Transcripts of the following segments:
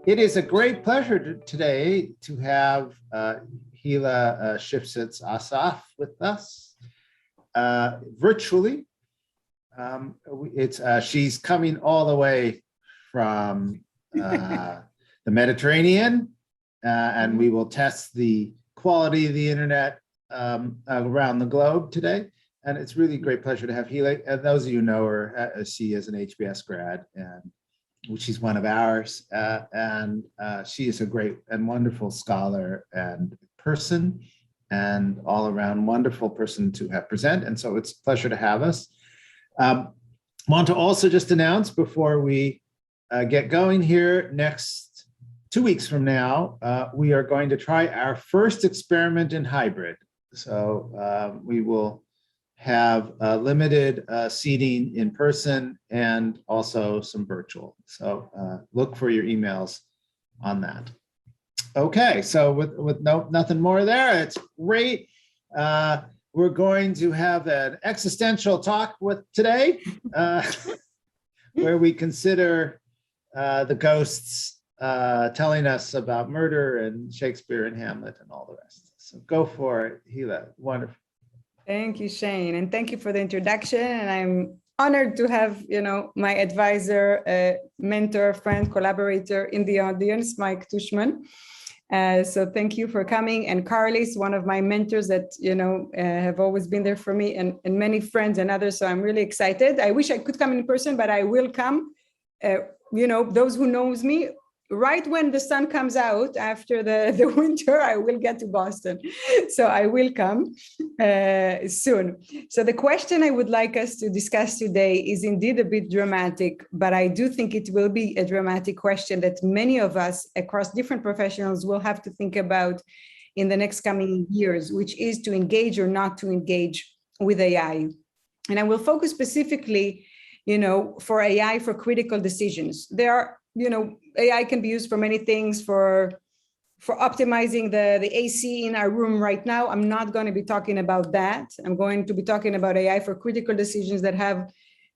It is a great pleasure today to have Hila Lifshitz-Assaf with us virtually. She's coming all the way from the Mediterranean, and we will test the quality of the internet around the globe today. And it's really a great pleasure to have Hila. And those of you who know her, she is an HBS grad, and she's one of ours. And she is a great and wonderful scholar and person, and all around wonderful person to have present. And so it's a pleasure to have us. Want to also just announce before we get going here, next 2 weeks from now, we are going to try our first experiment in hybrid. So we will have limited seating in person and also some virtual. So look for your emails on that. Okay, so with nothing more there, it's great. We're going to have an existential talk with today, where we consider the ghosts telling us about murder and Shakespeare and Hamlet and all the rest. So go for it, Hila. Wonderful. Thank you, Shane, and thank you for the introduction. And I'm honored to have, my advisor, mentor, friend, collaborator in the audience, Mike Tushman. So thank you for coming. And Carly's one of my mentors that, have always been there for me, and many friends and others. So I'm really excited. I wish I could come in person, but I will come. Those who knows me, right when the sun comes out after the winter, I will get to Boston. So I will come soon. So the question I would like us to discuss today is indeed a bit dramatic, but I do think it will be a dramatic question that many of us across different professionals will have to think about in the next coming years, which is to engage or not to engage with AI. And I will focus specifically, for AI for critical decisions. There are, AI can be used for many things, for optimizing the AC in our room right now. I'm not going to be talking about that. I'm going to be talking about AI for critical decisions that have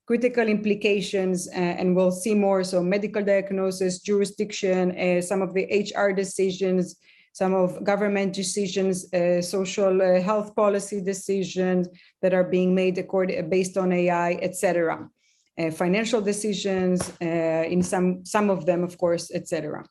critical implications, and we'll see more. So medical diagnosis, jurisdiction, some of the HR decisions, some of government decisions, social health policy decisions that are being made based on AI, etc. Financial decisions, in some of them, of course, etc.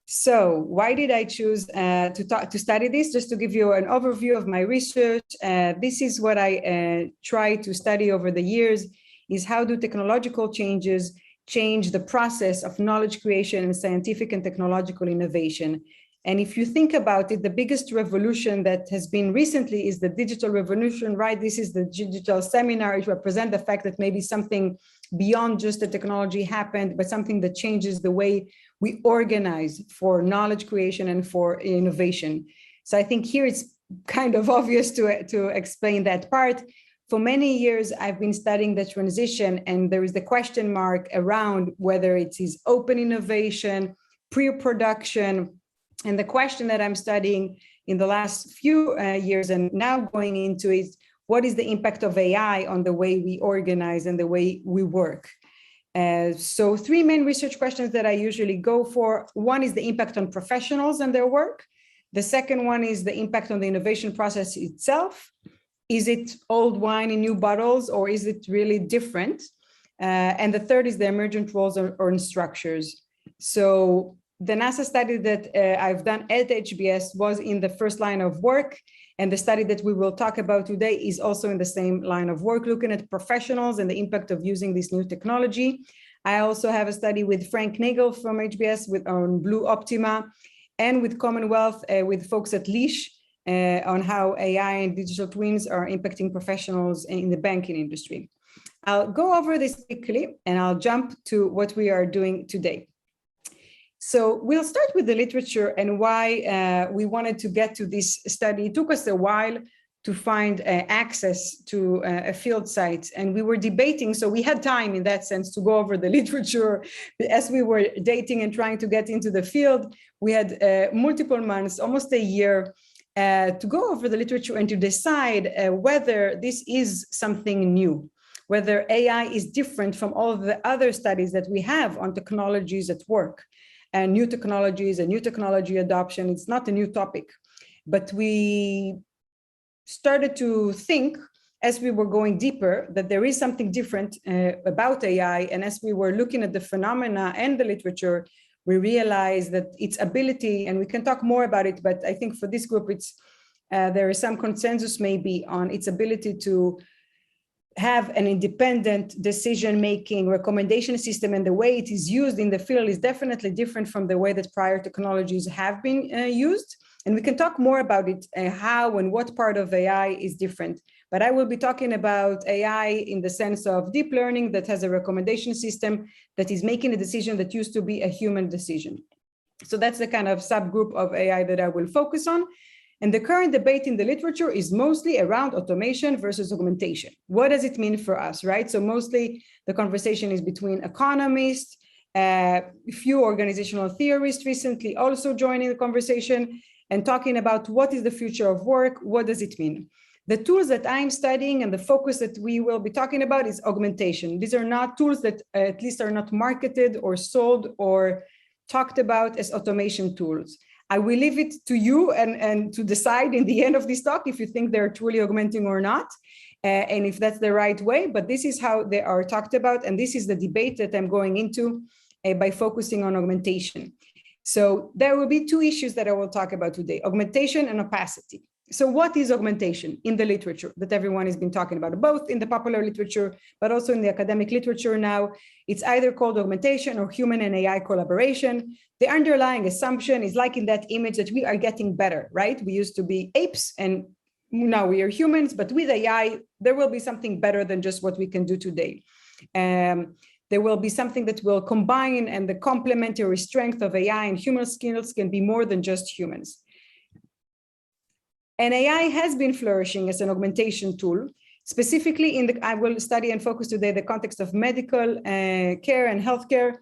So why did I choose to study this? Just to give you an overview of my research, this is what I try to study over the years, is how do technological changes change the process of knowledge creation and scientific and technological innovation. And if you think about it, the biggest revolution that has been recently is the digital revolution, right? This is the digital seminar. It represents the fact that maybe something beyond just the technology happened, but something that changes the way we organize for knowledge creation and for innovation. So I think here it's kind of obvious to explain that part. For many years, I've been studying the transition, and there is the question mark around whether it is open innovation, pre-production. And the question that I'm studying in the last few years and now going into is, what is the impact of AI on the way we organize and the way we work? So three main research questions that I usually go for. One is the impact on professionals and their work. The second one is the impact on the innovation process itself. Is it old wine in new bottles, or is it really different? And the third is the emergent roles or structures. So the NASA study that I've done at HBS was in the first line of work, and the study that we will talk about today is also in the same line of work, looking at professionals and the impact of using this new technology. I also have a study with Frank Nagel from HBS on Blue Optima, and with Commonwealth, with folks at Leash, on how AI and digital twins are impacting professionals in the banking industry. I'll go over this quickly, and I'll jump to what we are doing today. So we'll start with the literature and why we wanted to get to this study. It took us a while to find access to a field site, and we were debating, so we had time in that sense to go over the literature. As we were dating and trying to get into the field, we had multiple months, almost a year, to go over the literature and to decide whether this is something new, whether AI is different from all of the other studies that we have on technologies at work. and new technologies and new technology adoption. It's not a new topic, but we started to think as we were going deeper that there is something different about AI. And as we were looking at the phenomena and the literature, we realized that its ability, and we can talk more about it, but I think for this group, there is some consensus maybe on its ability to have an independent decision-making recommendation system, and the way it is used in the field is definitely different from the way that prior technologies have been used. And we can talk more about it, how and what part of AI is different. But I will be talking about AI in the sense of deep learning that has a recommendation system that is making a decision that used to be a human decision. So that's the kind of subgroup of AI that I will focus on. And the current debate in the literature is mostly around automation versus augmentation. What does it mean for us, right? So mostly the conversation is between economists, a few organizational theorists recently also joining the conversation and talking about what is the future of work, what does it mean? The tools that I'm studying and the focus that we will be talking about is augmentation. These are not tools that at least are not marketed or sold or talked about as automation tools. I will leave it to you and to decide in the end of this talk if you think they're truly augmenting or not, and if that's the right way, but this is how they are talked about, and this is the debate that I'm going into by focusing on augmentation. So there will be two issues that I will talk about today, augmentation and opacity. So what is augmentation in the literature that everyone has been talking about, both in the popular literature, but also in the academic literature now? It's either called augmentation or human and AI collaboration. The underlying assumption is like in that image that we are getting better, right? We used to be apes and now we are humans, but with AI, there will be something better than just what we can do today. There will be something that will combine, and the complementary strength of AI and human skills can be more than just humans. And AI has been flourishing as an augmentation tool, specifically I will study and focus today the context of medical care and healthcare.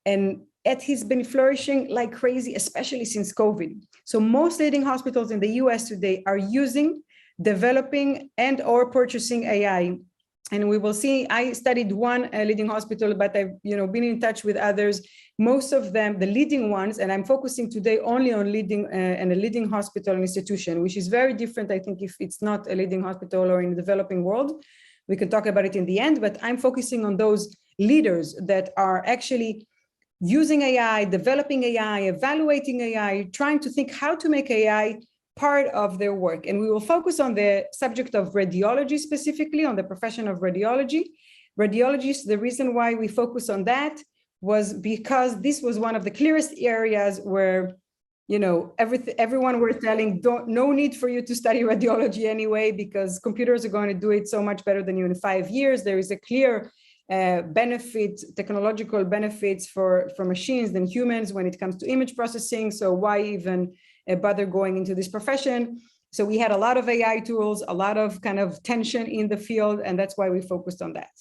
And it has been flourishing like crazy, especially since COVID. So most leading hospitals in the US today are using, developing, and or purchasing AI. And we will see, I studied one leading hospital, but I've been in touch with others. Most of them, the leading ones, and I'm focusing today only on leading and a leading hospital institution, which is very different, I think, if it's not a leading hospital or in the developing world. We can talk about it in the end, but I'm focusing on those leaders that are actually using AI, developing AI, evaluating AI, trying to think how to make AI part of their work. And we will focus on the subject of radiology, specifically on the profession of radiology. Radiologists, the reason why we focus on that was because this was one of the clearest areas where, everyone were telling, no need for you to study radiology anyway, because computers are going to do it so much better than you in 5 years. There is a clear benefit, technological benefits for machines than humans when it comes to image processing. So why even bother going into this profession? So we had a lot of AI tools, a lot of kind of tension in the field, and that's why we focused on that.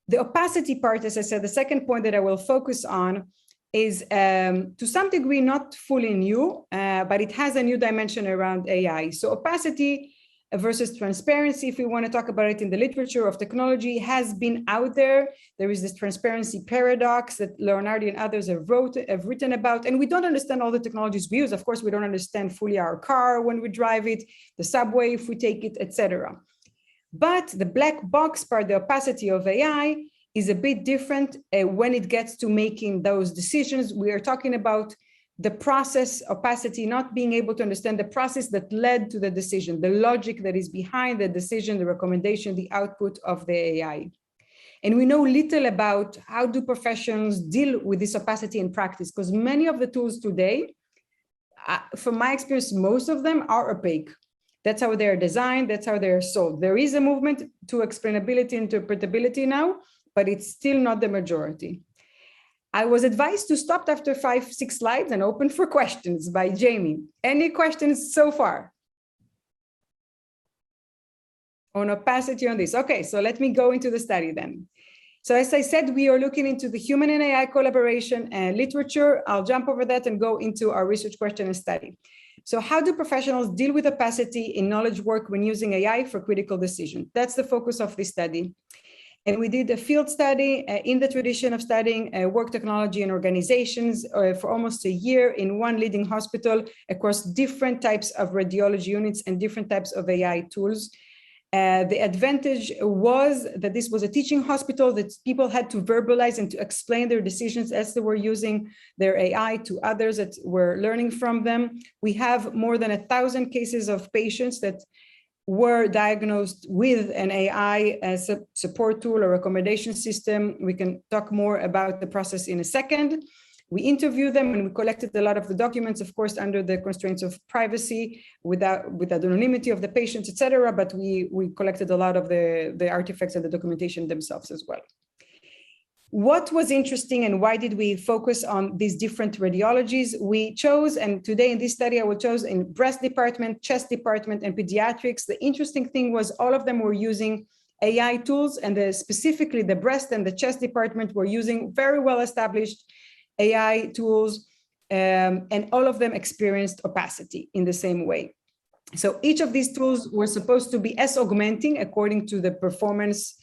The opacity part, as I said, the second point that I will focus on is to some degree not fully new, but it has a new dimension around AI. So opacity versus transparency, if we want to talk about it in the literature of technology, has been out there. There is this transparency paradox that Leonardo and others have written about, and we don't understand all the technologies we use. Of course, we don't understand fully our car when we drive it, the subway if we take it, etc. But the black box part, the opacity of AI, is a bit different when it gets to making those decisions. We are talking about the process, opacity, not being able to understand the process that led to the decision, the logic that is behind the decision, the recommendation, the output of the AI. And we know little about how do professionals deal with this opacity in practice, because many of the tools today, from my experience, most of them are opaque. That's how they're designed, that's how they're sold. There is a movement to explainability, interpretability now, but it's still not the majority. I was advised to stop after 5-6 slides and open for questions by Jamie. Any questions so far on opacity on this? Okay, so let me go into the study then. So as I said, we are looking into the human and AI collaboration and literature. I'll jump over that and go into our research question and study. So how do professionals deal with opacity in knowledge work when using AI for critical decision? That's the focus of this study. And we did a field study in the tradition of studying work technology and organizations for almost a year in one leading hospital across different types of radiology units and different types of AI tools. The advantage was that this was a teaching hospital, that people had to verbalize and to explain their decisions as they were using their AI to others that were learning from them. We have more than 1,000 cases of patients that were diagnosed with an AI as a support tool or recommendation system. We can talk more about the process in a second. We interviewed them and we collected a lot of the documents, of course, under the constraints of privacy, with anonymity of the patients, etc. But we collected a lot of the artifacts and the documentation themselves as well. What was interesting and why did we focus on these different radiologies? We chose, and today in this study, I will choose in breast department, chest department, and pediatrics. The interesting thing was all of them were using AI tools, and specifically the breast and the chest department were using very well-established AI tools, and all of them experienced opacity in the same way. So each of these tools were supposed to be as augmenting according to the performance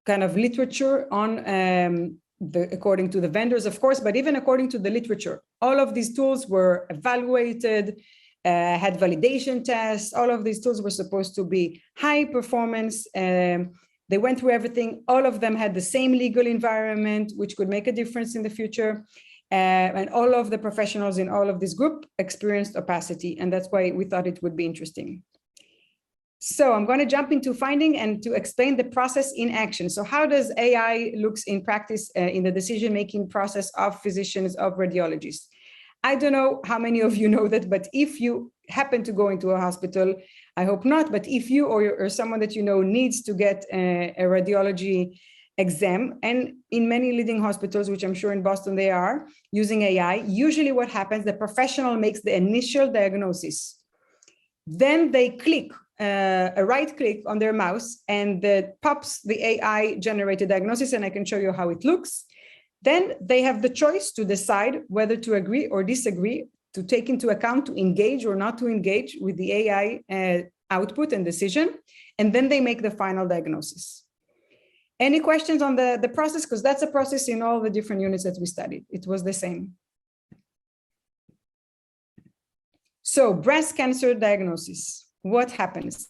kind of literature on according to the vendors, of course, but even according to the literature. All of these tools were evaluated, had validation tests. All of these tools were supposed to be high performance. They went through everything. All of them had the same legal environment, which could make a difference in the future. And all of the professionals in all of this group experienced opacity. And that's why we thought it would be interesting. So I'm going to jump into finding and to explain the process in action. So how does AI looks in practice in the decision-making process of physicians, of radiologists? I don't know how many of you know that, but if you happen to go into a hospital, I hope not, but if you or someone that you know needs to get a radiology exam, and in many leading hospitals, which I'm sure in Boston they are, using AI, usually what happens, the professional makes the initial diagnosis. Then they click a right click on their mouse and that pops the AI generated diagnosis, and I can show you how it looks. Then they have the choice to decide whether to agree or disagree, to take into account, to engage or not to engage with the AI output and decision, and then they make the final diagnosis. Any questions on the process? Because that's a process in all the different units that we studied. It was the same. So breast cancer diagnosis. What happens?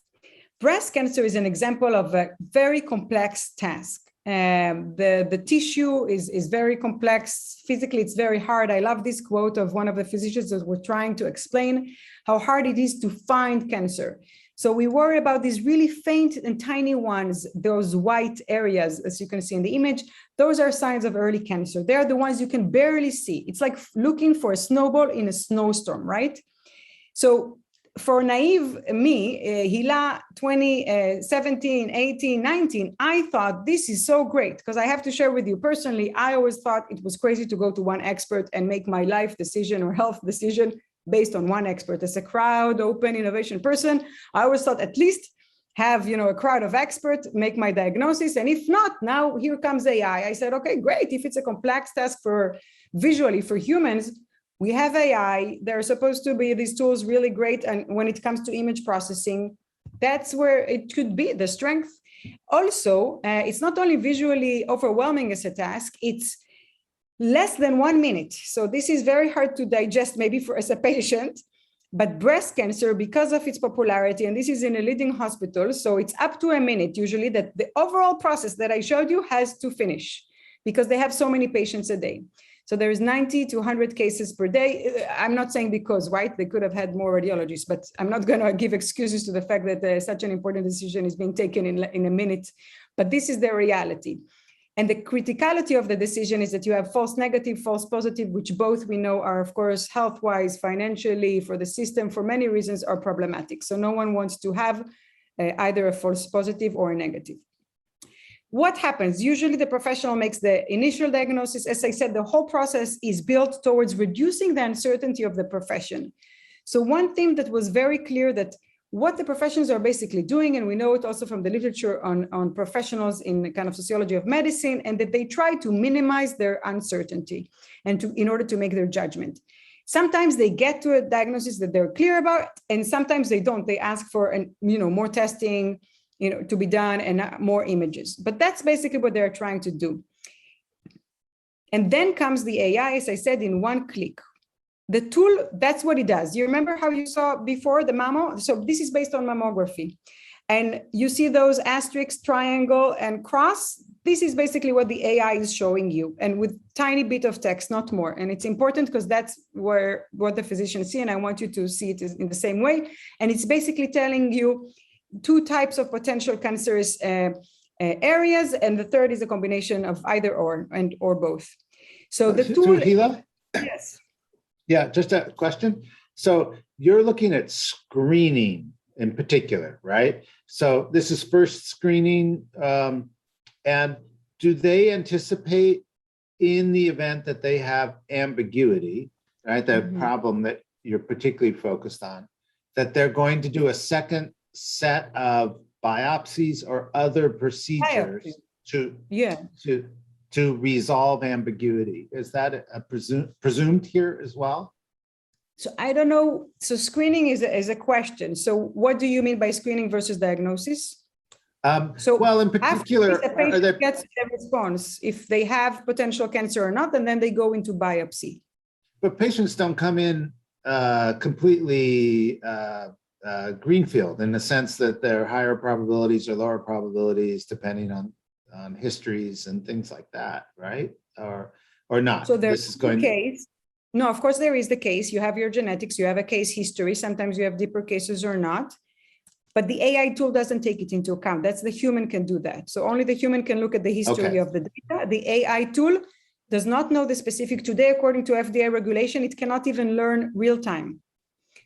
Breast cancer is an example of a very complex task. The tissue is very complex. Physically, it's very hard. I love this quote of one of the physicians that were trying to explain how hard it is to find cancer. So we worry about these really faint and tiny ones, those white areas, as you can see in the image. Those are signs of early cancer. They're the ones you can barely see. It's like looking for a snowball in a snowstorm, right? So for naive me, Hila 2017, 18, 19, I thought this is so great, because I have to share with you personally, I always thought it was crazy to go to one expert and make my life decision or health decision based on one expert. As a crowd, open, innovation person, I always thought at least have, a crowd of experts, make my diagnosis. And if not, now here comes AI. I said, okay, great. If it's a complex task visually for humans, we have AI. They're supposed to be these tools really great. And when it comes to image processing, that's where it could be the strength. Also, it's not only visually overwhelming as a task, it's less than 1 minute. So this is very hard to digest maybe as a patient, but breast cancer, because of its popularity, and this is in a leading hospital, so it's up to a minute usually that the overall process that I showed you has to finish, because they have so many patients a day. So there is 90 to 100 cases per day. I'm not saying because, right, they could have had more radiologists, but I'm not going to give excuses to the fact that such an important decision is being taken in a minute. But this is the reality. And the criticality of the decision is that you have false negative, false positive, which both we know are, of course, health-wise, financially, for the system, for many reasons are problematic. So no one wants to have either a false positive or a negative. What happens? Usually the professional makes the initial diagnosis. As I said, the whole process is built towards reducing the uncertainty of the profession. So one thing that was very clear, that what the professions are basically doing, and we know it also from the literature on professionals in the kind of sociology of medicine, and that they try to minimize their uncertainty and in order to make their judgment. Sometimes they get to a diagnosis that they're clear about, and sometimes they don't. They ask for more testing, to be done and more images. But that's basically what they're trying to do. And then comes the AI, as I said, in one click. The tool, that's what it does. You remember how you saw before the mammo? So this is based on mammography. And you see those asterisk, triangle, and cross. This is basically what the AI is showing you, and with tiny bit of text, not more. And it's important because that's what the physicians see, and I want you to see it in the same way. And it's basically telling you two types of potential cancerous areas, and the third is a combination of either or both. So the tool. Hila? Yes. Yeah, just a question. So you're looking at screening in particular, right? So this is first screening, and do they anticipate in the event that they have ambiguity, right? The problem that you're particularly focused on, that they're going to do a second set of biopsies or other procedures to resolve ambiguity? Is that presumed here as well? So I don't know. So screening is a question. So what do you mean by screening versus diagnosis? Well, in particular, the patient gets a response if they have potential cancer or not, and then they go into biopsy. But patients don't come in completely greenfield in the sense that there are higher probabilities or lower probabilities depending on histories and things like that, right? Or not. So there's a case. No, of course there is the case. You have your genetics, you have a case history. Sometimes you have deeper cases or not. But the AI tool doesn't take it into account. That's the human can do that. So only the human can look at the history of the data. The AI tool does not know the specific. Today, according to FDA regulation, it cannot even learn real time.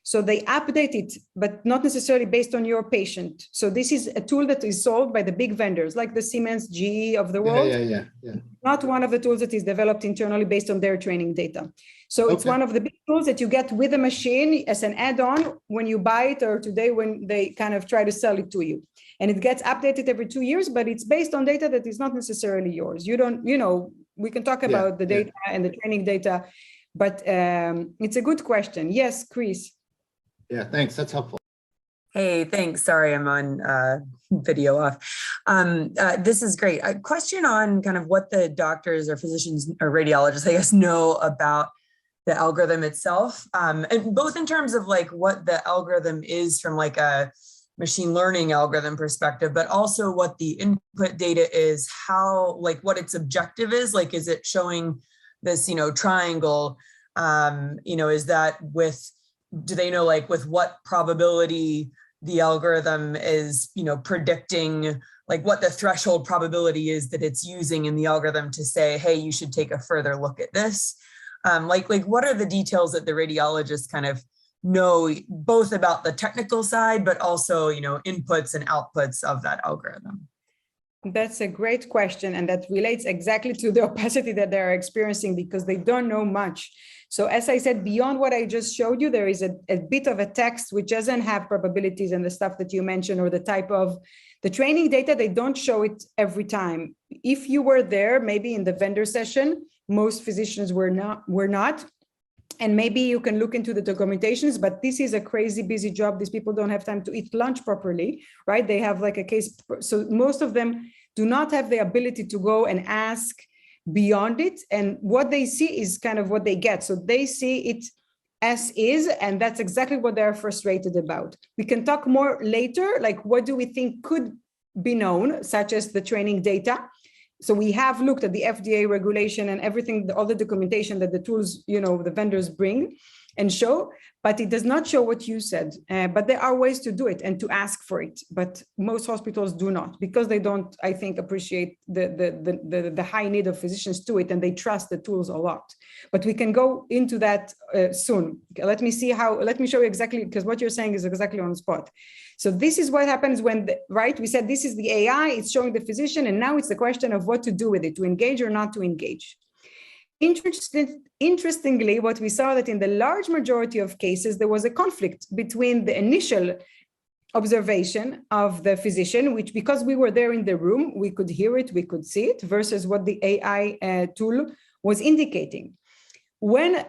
So they update it, but not necessarily based on your patient. So this is a tool that is sold by the big vendors like the Siemens, GE of the world. Yeah. Not one of the tools that is developed internally based on their training data. So it's one of the big tools that you get with a machine as an add-on when you buy it, or today when they kind of try to sell it to you. And it gets updated every 2 years, but it's based on data that is not necessarily yours. You don't, we can talk about the data and the training data, but it's a good question. Yes, Chris. Yeah, thanks. That's helpful. Hey, thanks. Sorry, I'm on video off. This is great. A question on kind of what the doctors or physicians or radiologists, I guess, know about the algorithm itself, and both in terms of like what the algorithm is from like a machine learning algorithm perspective, but also what the input data is, how, like what its objective is, like, is it showing this, triangle, is that with, do they know like with what probability the algorithm is, predicting, like what the threshold probability is that it's using in the algorithm to say, hey, you should take a further look at this. Like what are the details that the radiologists kind of know both about the technical side, but also, inputs and outputs of that algorithm? That's a great question. And that relates exactly to the opacity that they're experiencing because they don't know much. So as I said, beyond what I just showed you, there is a bit of a text which doesn't have probabilities and the stuff that you mentioned, or the type of the training data. They don't show it every time. If you were there, maybe in the vendor session, most physicians were not. And maybe you can look into the documentations, but this is a crazy busy job. These people don't have time to eat lunch properly, right? They have like a case. So most of them do not have the ability to go and ask beyond it. And what they see is kind of what they get. So they see it as is, and that's exactly what they're frustrated about. We can talk more later, like what do we think could be known, such as the training data. So we have looked at the FDA regulation and everything, all the documentation that the tools, the vendors bring and show, but it does not show what you said. But there are ways to do it and to ask for it. But most hospitals do not, because they don't, I think, appreciate the high need of physicians to it, and they trust the tools a lot. But we can go into that soon. Let me show you exactly, because what you're saying is exactly on the spot. So this is what happens when, we said this is the AI, it's showing the physician, and now it's the question of what to do with it, to engage or not to engage. Interestingly, what we saw that in the large majority of cases, there was a conflict between the initial observation of the physician, which because we were there in the room, we could hear it, we could see it, versus what the AI tool was indicating. When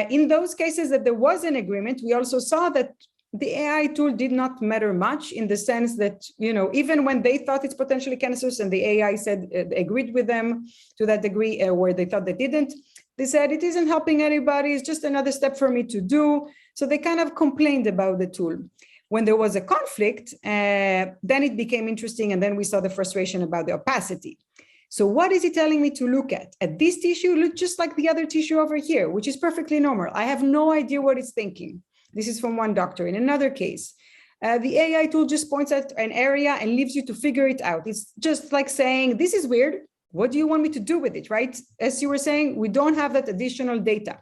in those cases that there was an agreement, we also saw that the AI tool did not matter much in the sense that, even when they thought it's potentially cancerous and the AI said agreed with them to that degree, where they thought they didn't, they said it isn't helping anybody, it's just another step for me to do. So they kind of complained about the tool. When there was a conflict, then it became interesting, and then we saw the frustration about the opacity. So what is it telling me to look at? At this tissue, look just like the other tissue over here, which is perfectly normal. I have no idea what it's thinking. This is from one doctor. In another case, the AI tool just points at an area and leaves you to figure it out. It's just like saying, this is weird. What do you want me to do with it, right? As you were saying, we don't have that additional data.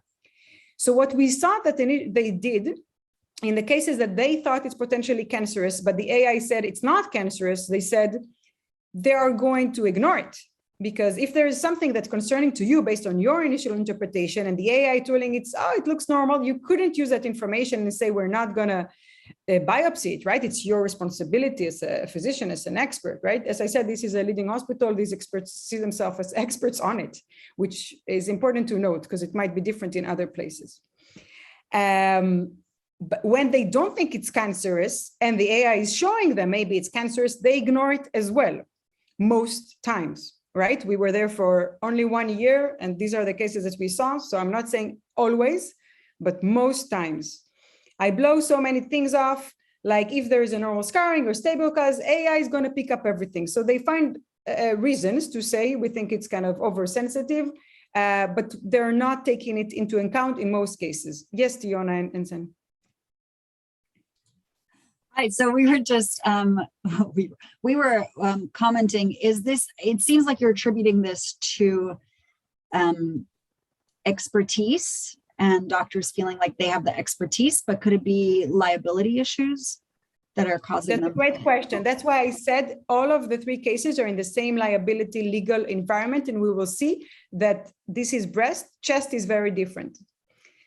So what we saw that they did in the cases that they thought it's potentially cancerous, but the AI said it's not cancerous, they said they are going to ignore it. Because if there is something that's concerning to you based on your initial interpretation and the AI tooling, it looks normal, you couldn't use that information and say, we're not going to biopsy it, right? It's your responsibility as a physician, as an expert, right? As I said, this is a leading hospital. These experts see themselves as experts on it, which is important to note because it might be different in other places. But when they don't think it's cancerous and the AI is showing them maybe it's cancerous, they ignore it as well, most times. Right? We were there for only 1 year, and these are the cases that we saw. So I'm not saying always, but most times. I blow so many things off, like if there is a normal scarring or stable cause, AI is going to pick up everything. So they find reasons to say we think it's kind of oversensitive, but they're not taking it into account in most cases. Yes, Tiona and Sen. Right, so we were just we were commenting, is this, it seems like you're attributing this to expertise and doctors feeling like they have the expertise, but could it be liability issues that are causing them? That's a great question. That's why I said all of the 3 cases are in the same liability legal environment, and we will see that this is breast, chest is very different.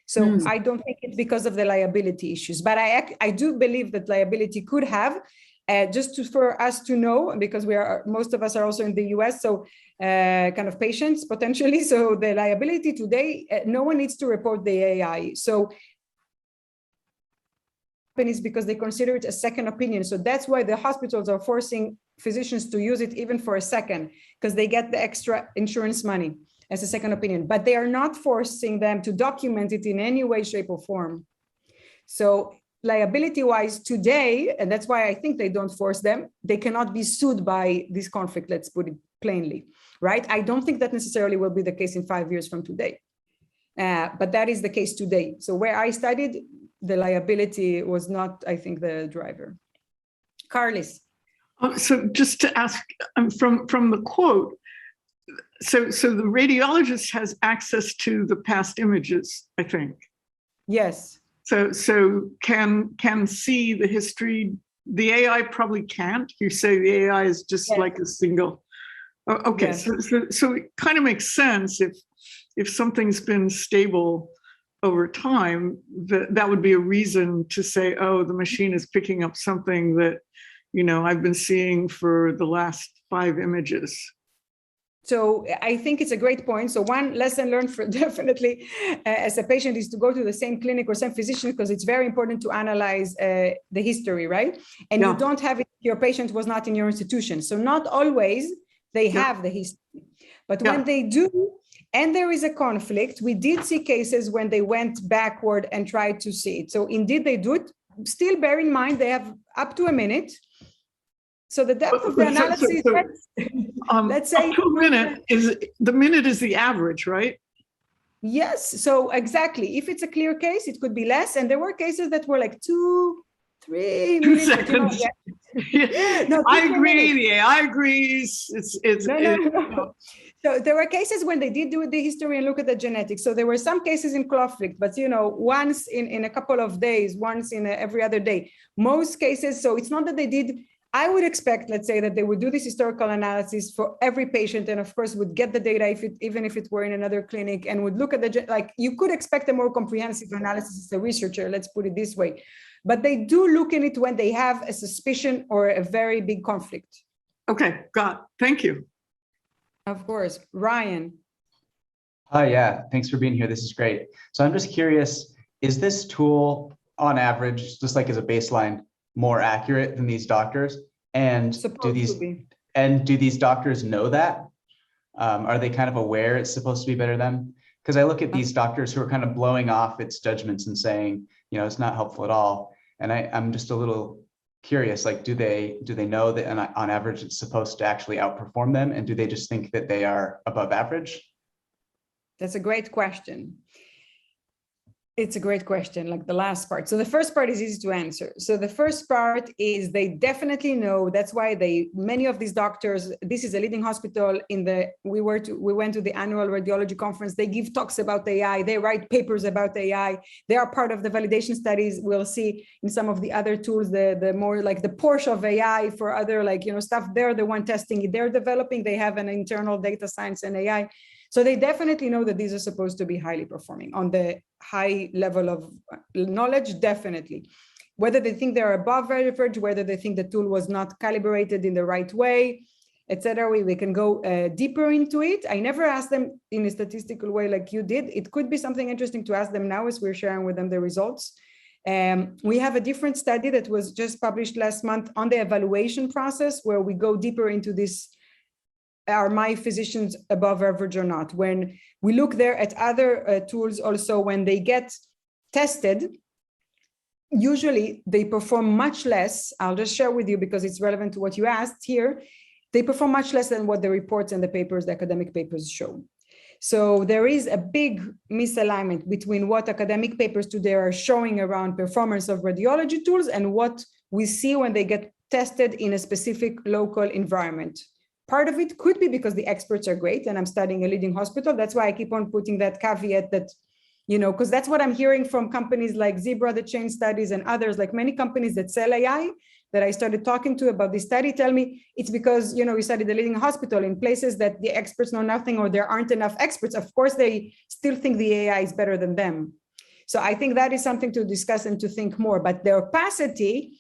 So I don't think it's because of the liability issues, but I do believe that liability could have, for us to know, because most of us are also in the US, so kind of patients potentially. So the liability today, no one needs to report the AI. So is because they consider it a second opinion. So that's why the hospitals are forcing physicians to use it even for a second, because they get the extra insurance money as a second opinion, but they are not forcing them to document it in any way, shape, or form. So liability-wise today, and that's why I think they don't force them, they cannot be sued by this conflict, let's put it plainly, right? I don't think that necessarily will be the case in 5 years from today, but that is the case today. So where I studied, the liability was not, I think, the driver. Carlis. So just to ask from the quote, so the radiologist has access to the past images, I think. Yes. So can see the history. The AI probably can't. You say the AI is just like a single. Okay, yes. So it kind of makes sense if something's been stable over time, that would be a reason to say, oh, the machine is picking up something that, I've been seeing for the last 5 images. So I think it's a great point. So one lesson learned for definitely as a patient is to go to the same clinic or same physician, because it's very important to analyze the history, right? And you don't have it, your patient was not in your institution. So not always they have the history, but when they do, and there is a conflict, we did see cases when they went backward and tried to see it. So indeed they do it. Still bear in mind, they have up to a minute. So the depth of the analysis, let's say up to a minute is the average, right? Yes. So exactly. If it's a clear case, it could be less. And there were cases that were like 2-3 minutes. 2 seconds. No, I agree. The AI agrees. No. So there were cases when they did do the history and look at the genetics. So there were some cases in conflict, but once in a couple of days, once in every other day. Most cases. So it's not that they did. I would expect, let's say, that they would do this historical analysis for every patient, and of course would get the data even if it were in another clinic, and would look at you could expect a more comprehensive analysis as a researcher, let's put it this way. But they do look in it when they have a suspicion or a very big conflict. Okay, got it. Thank you. Of course. Ryan. Hi, yeah, thanks for being here. This is great. So I'm just curious, is this tool on average, just like as a baseline, more accurate than these doctors? And do these doctors know that? Are they kind of aware it's supposed to be better than? Because I look at these doctors who are kind of blowing off its judgments and saying, you know, it's not helpful at all. And I'm just a little curious, like, do they know that on average it's supposed to actually outperform them? And do they just think that they are above average? That's a great question. It's a great question, like the last part. So the first part is easy to answer. So the first part is they definitely know. That's why many of these doctors, this is a leading hospital we went to the annual radiology conference. They give talks about AI. They write papers about AI. They are part of the validation studies. We'll see in some of the other tools, the more like the Porsche of AI for other stuff. They're the one testing it. They're developing. They have an internal data science and AI. So they definitely know that these are supposed to be highly performing on the high level of knowledge, definitely. Whether they think they're above average, whether they think the tool was not calibrated in the right way, etc. We can go deeper into it. I never asked them in a statistical way like you did. It could be something interesting to ask them now as we're sharing with them the results. We have a different study that was just published last month on the evaluation process where we go deeper into this. Are my physicians above average or not? When we look there at other tools also, when they get tested, usually they perform much less. I'll just share with you because it's relevant to what you asked here. They perform much less than what the reports and the papers, the academic papers show. So there is a big misalignment between what academic papers today are showing around performance of radiology tools and what we see when they get tested in a specific local environment. Part of it could be because the experts are great and I'm studying a leading hospital. That's why I keep on putting that caveat that, because that's what I'm hearing from companies like Zebra, the Chain Studies, and others, like many companies that sell AI that I started talking to about this study tell me it's because, we studied a leading hospital in places that the experts know nothing or there aren't enough experts. Of course, they still think the AI is better than them. So I think that is something to discuss and to think more, but the opacity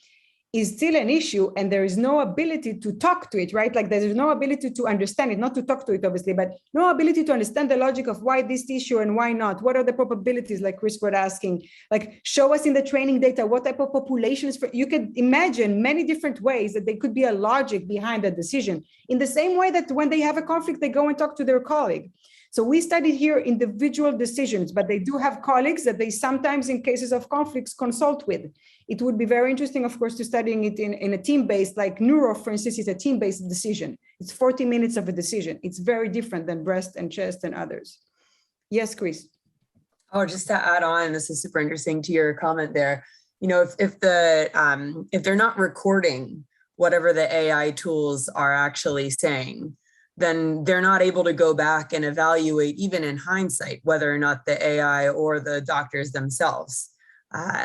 is still an issue and there is no ability to talk to it, right? Like there's no ability to understand it, not to talk to it, obviously, but no ability to understand the logic of why this issue and why not. What are the probabilities, like Chris was asking? Like show us in the training data, what type of populations, you could imagine many different ways that there could be a logic behind the decision. In the same way that when they have a conflict, they go and talk to their colleague. So we studied here individual decisions, but they do have colleagues that they sometimes in cases of conflicts consult with. It would be very interesting, of course, to studying it in a team-based, like neuro, for instance, is a team-based decision. It's 40 minutes of a decision. It's very different than breast and chest and others. Yes, Chris. Oh, just to add on, this is super interesting to your comment there. If they're not recording whatever the AI tools are actually saying, then they're not able to go back and evaluate, even in hindsight, whether or not the AI or the doctors themselves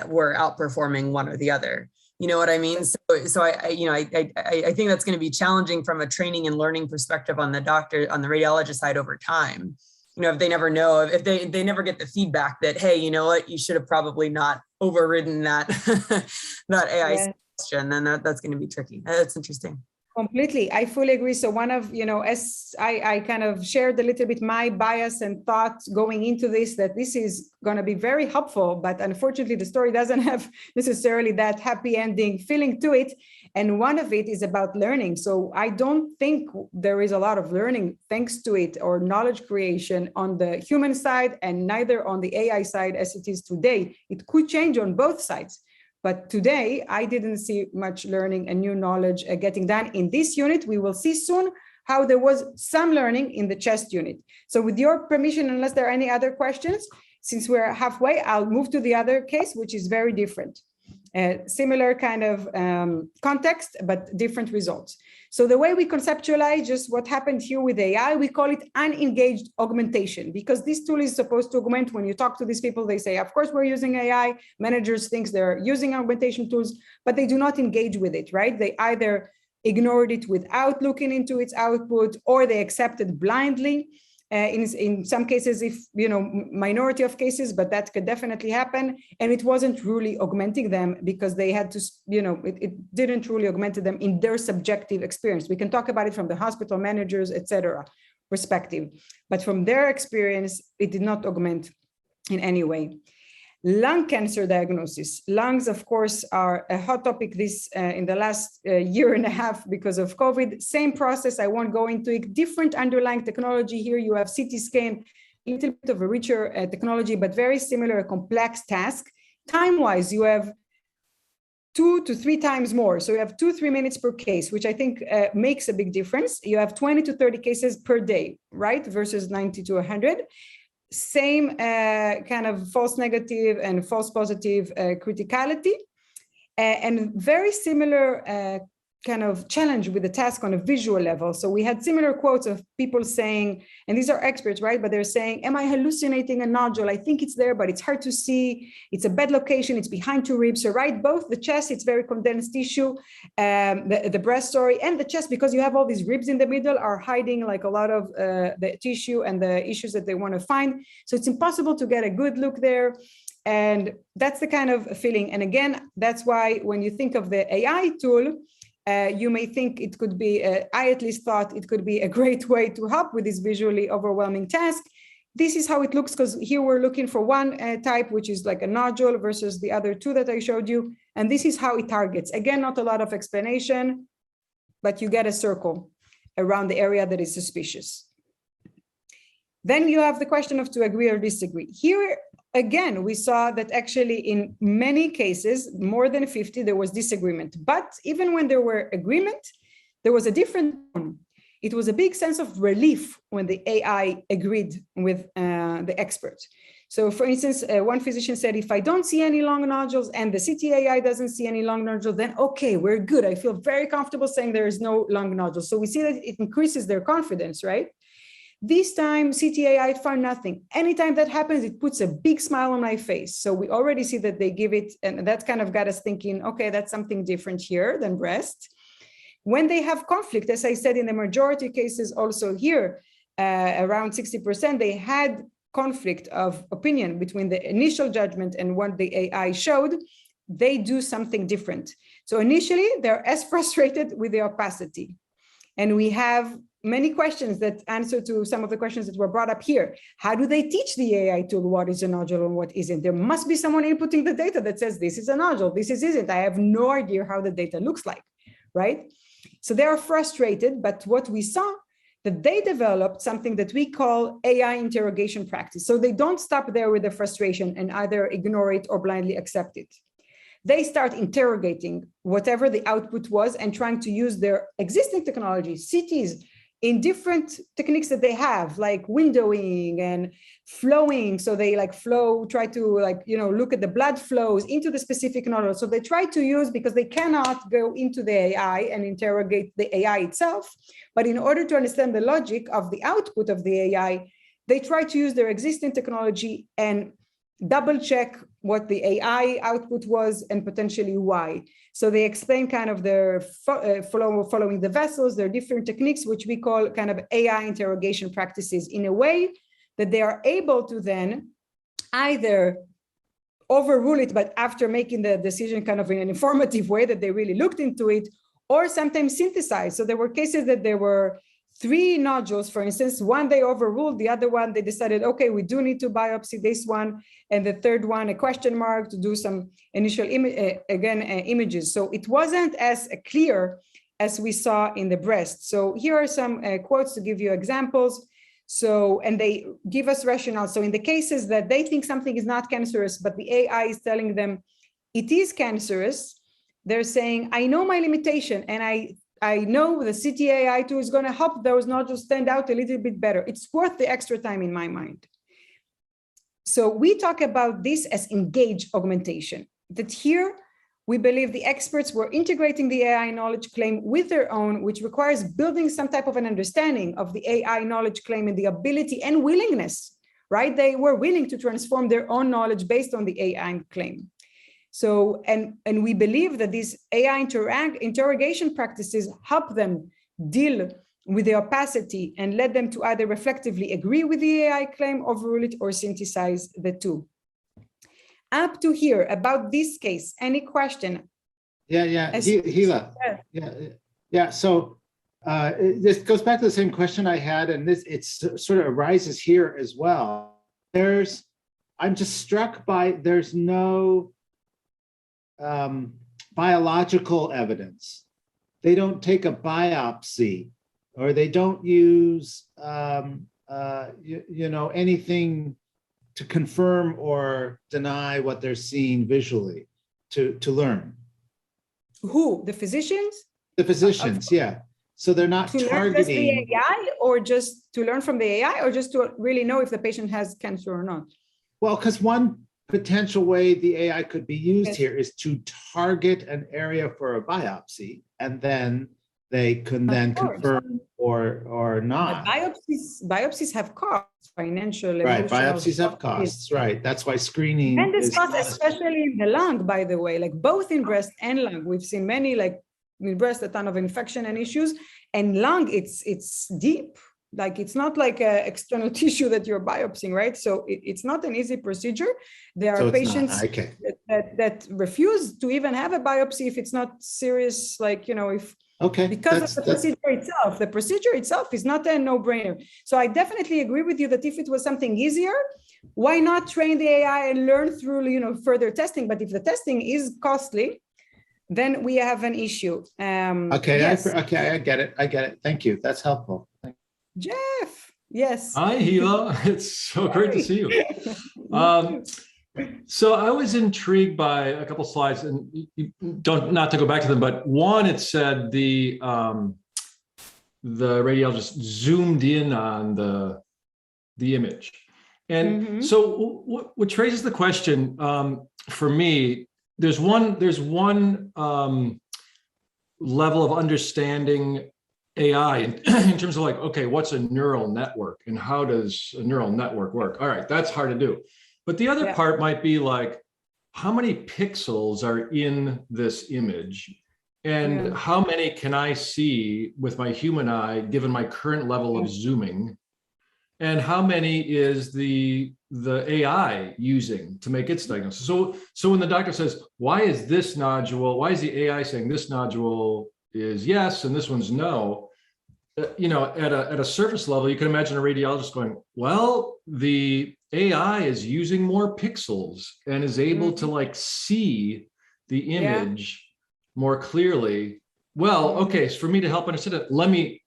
were outperforming one or the other. You know what I mean? So I think that's going to be challenging from a training and learning perspective on the radiologist side over time. If they never know, if they never get the feedback that, hey, you know what, you should have probably not overridden that that AI question, then that's going to be tricky. That's interesting. Completely. I fully agree. So one of, as I kind of shared a little bit my bias and thoughts going into this, that this is going to be very helpful, but unfortunately the story doesn't have necessarily that happy ending feeling to it. And one of it is about learning. So I don't think there is a lot of learning thanks to it or knowledge creation on the human side and neither on the AI side as it is today. It could change on both sides. But today, I didn't see much learning and new knowledge getting done in this unit. We will see soon how there was some learning in the chest unit. So with your permission, unless there are any other questions, since we're halfway, I'll move to the other case, which is very different. Similar kind of context, but different results. So the way we conceptualize just what happened here with AI, we call it unengaged augmentation, because this tool is supposed to augment. When you talk to these people, they say, of course, we're using AI. Managers think they're using augmentation tools, but they do not engage with it, right? They either ignored it without looking into its output, or they accept it blindly. In some cases, if, minority of cases, but that could definitely happen. And it wasn't really augmenting them because they had to, it didn't really augment them in their subjective experience. We can talk about it from the hospital managers, etc. perspective, but from their experience, it did not augment in any way. Lung cancer diagnosis. Lungs, of course, are a hot topic in the last year and a half because of COVID. Same process, I won't go into it. Different underlying technology here. You have CT scan, a little bit of a richer technology, but very similar, a complex task. Time-wise, you have 2 to 3 times more. So you have 2-3 minutes per case, which I think makes a big difference. You have 20 to 30 cases per day, right? Versus 90 to 100. Same kind of false negative and false positive criticality, and very similar kind of challenge with the task on a visual level. So we had similar quotes of people saying, and these are experts, right? But they're saying, am I hallucinating a nodule? I think it's there, but it's hard to see. It's a bad location. It's behind 2 ribs. So right, both the chest, it's very condensed tissue, the breast, sorry, and the chest, because you have all these ribs in the middle, are hiding like a lot of the tissue and the issues that they want to find. So it's impossible to get a good look there. And that's the kind of feeling. And again, that's why when you think of the AI tool, you may think it could be, I at least thought it could be a great way to help with this visually overwhelming task. This is how it looks, because here we're looking for one type, which is like a nodule versus the other 2 that I showed you. And this is how it targets. Again, not a lot of explanation, but you get a circle around the area that is suspicious. Then you have the question of to agree or disagree. Here, again, we saw that actually in many cases, more than 50, there was disagreement. But even when there were agreement, there was a different one. It was a big sense of relief when the AI agreed with the expert. So for instance, one physician said, if I don't see any lung nodules and the CT AI doesn't see any lung nodules, then okay, we're good. I feel very comfortable saying there is no lung nodules. So we see that it increases their confidence, right? This time, CTAI found nothing. Anytime that happens, it puts a big smile on my face. So we already see that they give it, and that kind of got us thinking, okay, that's something different here than breast. When they have conflict, as I said, in the majority cases also here, around 60%, they had conflict of opinion between the initial judgment and what the AI showed. They do something different. So initially, they're as frustrated with the opacity. And we have many questions that answer to some of the questions that were brought up here. How do they teach the AI tool what is a nodule and what isn't? There must be someone inputting the data that says this is a nodule, this isn't. I have no idea how the data looks like, right? So they are frustrated, but what we saw, that they developed something that we call AI interrogation practice. So they don't stop there with the frustration and either ignore it or blindly accept it. They start interrogating whatever the output was and trying to use their existing technology, CTs, in different techniques that they have, like windowing and flowing. So they like try to look at the blood flows into the specific nodule. So they try to use, because they cannot go into the AI and interrogate the AI itself, but in order to understand the logic of the output of the AI, they try to use their existing technology and double check what the AI output was and potentially why. So they explain kind of their following the vessels, their different techniques, which we call kind of AI interrogation practices, in a way that they are able to then either overrule it, but after making the decision kind of in an informative way that they really looked into it, or sometimes synthesize. So there were cases that there were 3 nodules, for instance. One they overruled, the other one they decided, okay, we do need to biopsy this one, and the third one a question mark to do some initial images. So it wasn't as clear as we saw in the breast. So here are some quotes to give you examples. So, and they give us rationale. So in the cases that they think something is not cancerous, but the AI is telling them it is cancerous, they're saying, I know my limitation, and I know the CTAI tool is going to help those nodules stand out a little bit better. It's worth the extra time in my mind. So we talk about this as engaged augmentation, that here we believe the experts were integrating the AI knowledge claim with their own, which requires building some type of an understanding of the AI knowledge claim and the ability and willingness, right? They were willing to transform their own knowledge based on the AI claim. So, and we believe that these AI interrogation practices help them deal with the opacity and led them to either reflectively agree with the AI claim, overrule it, or synthesize the two. Up to here, about this case, any question? Yeah. Hila. Yeah. So this goes back to the same question I had, and it sort of arises here as well. There's I'm just struck by there's no biological evidence. They don't take a biopsy, or they don't use anything to confirm or deny what they're seeing visually to learn. Who? The physicians? The physicians, yeah. So they're not to targeting. Learn just the AI, or just to learn from the AI, or just to really know if the patient has cancer or not? Well, because one potential way the AI could be used here is to target an area for a biopsy, and then they can then confirm or not. Biopsies have costs, financial, right? Emotional, biopsies have costs, right? That's why screening. And this cost, especially in the lung, by the way, like both in breast and lung. We've seen many, like in breast, a ton of infection and issues, and lung, it's deep. Like it's not like an external tissue that you're biopsying, right? So it's not an easy procedure. There are patients that refuse to even have a biopsy if it's not serious, like, if because of the procedure itself. The procedure itself is not a no-brainer. So I definitely agree with you that if it was something easier, why not train the AI and learn through, further testing? But if the testing is costly, then we have an issue. Yes. I get it. Thank you. That's helpful. Jeff, yes. Hi, Hila. It's so great to see you. So I was intrigued by a couple slides, and not to go back to them, but one, it said the radiologist zoomed in on the image, and so what raises the question for me. There's one level of understanding AI in terms of like, okay, what's a neural network and how does a neural network work? All right, that's hard to do. But the other part might be like, how many pixels are in this image, and how many can I see with my human eye given my current level of zooming, and how many is the AI using to make its diagnosis? So when the doctor says, why is this nodule, why is the AI saying this nodule is yes and this one's no? At a surface level, you can imagine a radiologist going, well, the AI is using more pixels and is able to like see the image more clearly. Well, okay, so for me to help understand it, let me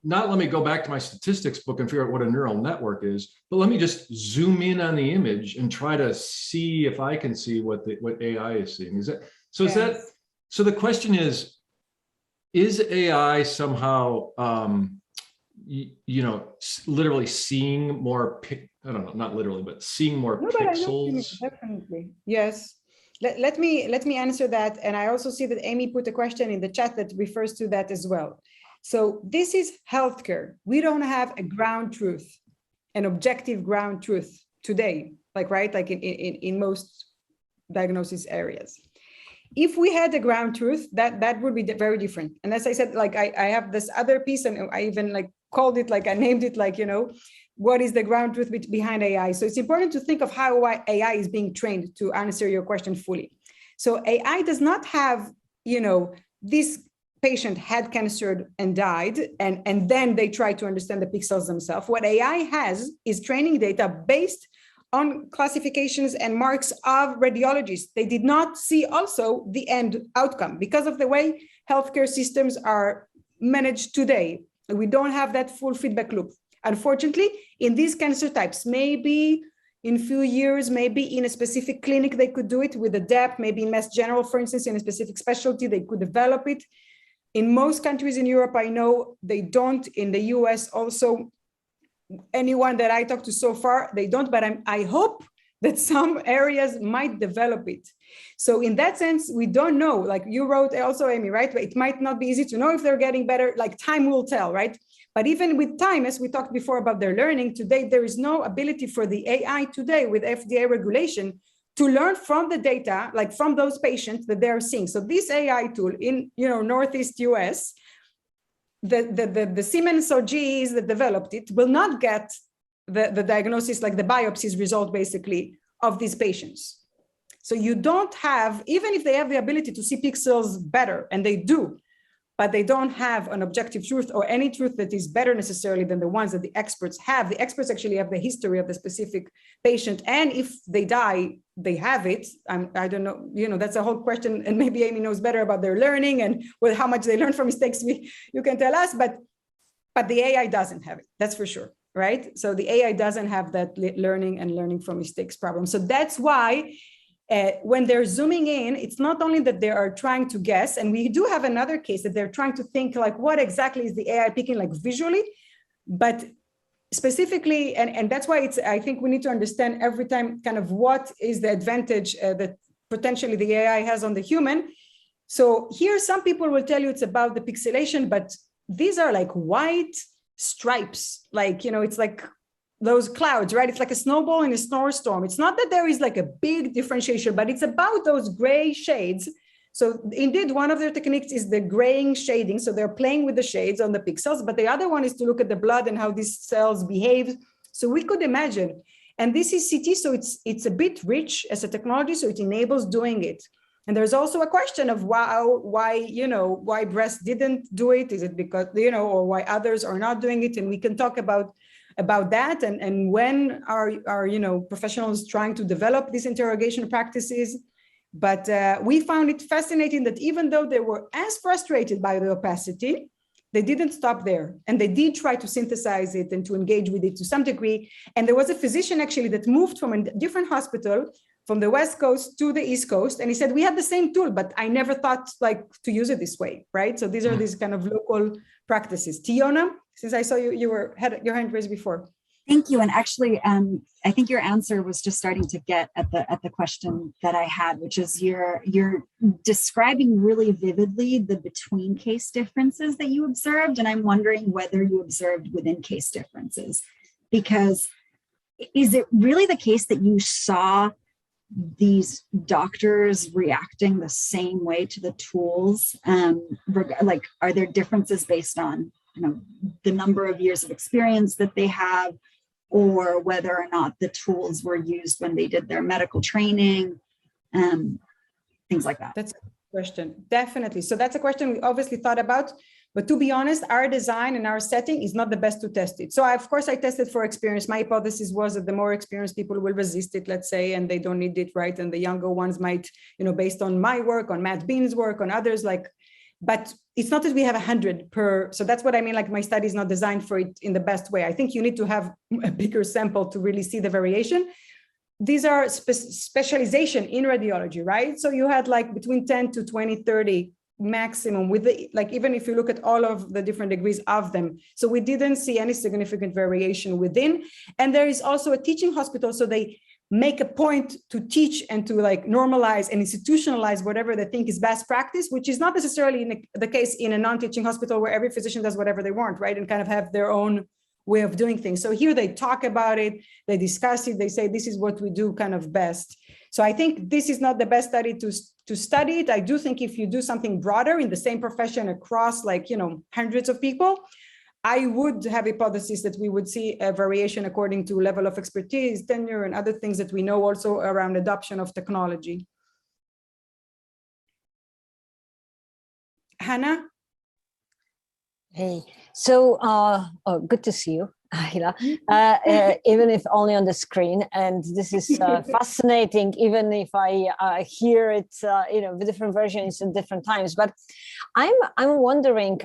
go back to my statistics book and figure out what a neural network is, but let me just zoom in on the image and try to see if I can see what AI is seeing. Is that so? Yes. So the question is AI somehow literally seeing more I don't know, not literally, but seeing more pixels? Definitely, yes. Let me answer that. And I also see that Amy put a question in the chat that refers to that as well. So this is healthcare. We don't have a ground truth, an objective ground truth today, like in most diagnosis areas. If we had a ground truth, that would be very different. And as I said, like I have this other piece, and I even like called it, like I named it, like, what is the ground truth behind AI? So it's important to think of how AI is being trained to answer your question fully. So AI does not have, this patient had cancer and died, and then they try to understand the pixels themselves. What AI has is training data based on classifications and marks of radiologists. They did not see also the end outcome because of the way healthcare systems are managed today. We don't have that full feedback loop. Unfortunately, in these cancer types, maybe in a few years, maybe in a specific clinic, they could do it with a depth, maybe in Mass General, for instance, in a specific specialty, they could develop it. In most countries in Europe, I know they don't. In the US also, anyone that I talked to so far, they don't, but I hope that some areas might develop it. So in that sense, we don't know, like you wrote also, Amy, right? It might not be easy to know if they're getting better, like time will tell, right? But even with time, as we talked before about their learning, today, there is no ability for the AI today with FDA regulation to learn from the data, like from those patients that they're seeing. So this AI tool in, Northeast US, the Siemens or GEs that developed it will not get the diagnosis, like the biopsies result basically of these patients. So you don't have, even if they have the ability to see pixels better, and they do, but they don't have an objective truth or any truth that is better necessarily than the ones that the experts have. The experts actually have the history of the specific patient. And if they die, they have it. I don't know, that's a whole question. And maybe Amy knows better about their learning and how much they learn from mistakes. You can tell us, but the AI doesn't have it. That's for sure, right? So the AI doesn't have that learning from mistakes problem. So that's why when they're zooming in, it's not only that they are trying to guess, and we do have another case that they're trying to think like, what exactly is the AI picking like visually, but specifically, and that's why I think we need to understand every time kind of what is the advantage that potentially the AI has on the human. So here, some people will tell you it's about the pixelation, but these are like white stripes, like, it's like those clouds, right? It's like a snowball in a snowstorm. It's not that there is like a big differentiation, but it's about those gray shades. So indeed, one of their techniques is the graying shading. So they're playing with the shades on the pixels, but the other one is to look at the blood and how these cells behave. So we could imagine, and this is CT, so it's a bit rich as a technology, so it enables doing it. And there's also a question of why breast didn't do it. Is it because, or why others are not doing it? And we can talk about that, and when are professionals trying to develop these interrogation practices. But we found it fascinating that even though they were as frustrated by the opacity, they didn't stop there, and they did try to synthesize it and to engage with it to some degree. And there was a physician actually that moved from a different hospital from the West Coast to the East Coast, and he said, we had the same tool, but I never thought to use it this way, right? So these are these kind of local practices. Tiona, since I saw you had your hand raised before. Thank you. And actually, I think your answer was just starting to get at the question that I had, which is you're describing really vividly the between case differences that you observed. And I'm wondering whether you observed within case differences, because is it really the case that you saw these doctors reacting the same way to the tools? Like, are there differences based on the number of years of experience that they have, or whether or not the tools were used when they did their medical training, things like that? That's a question, definitely. So that's a question we obviously thought about, but to be honest, our design and our setting is not the best to test it. So of course I tested for experience. My hypothesis was that the more experienced people will resist it, let's say, and they don't need it, right? And the younger ones might, based on my work, on Matt Bean's work, on others, but it's not that we have 100 per, so that's what I mean, like my study is not designed for it in the best way. I think you need to have a bigger sample to really see the variation. These are specialization in radiology, right? So you had like between 10 to 20, 30 maximum with even if you look at all of the different degrees of them. So we didn't see any significant variation within. And there is also a teaching hospital, so they make a point to teach and to normalize and institutionalize whatever they think is best practice, which is not necessarily the case in a non-teaching hospital where every physician does whatever they want, right? And kind of have their own way of doing things. So here they talk about it, they discuss it, they say, this is what we do kind of best. So I think this is not the best study to study it. I do think if you do something broader in the same profession across hundreds of people, I would have a hypothesis that we would see a variation according to level of expertise, tenure, and other things that we know also around adoption of technology. Hannah? Hey, so good to see you, Hila, even if only on the screen. And this is fascinating, even if I hear it, the different versions at different times. But I'm wondering,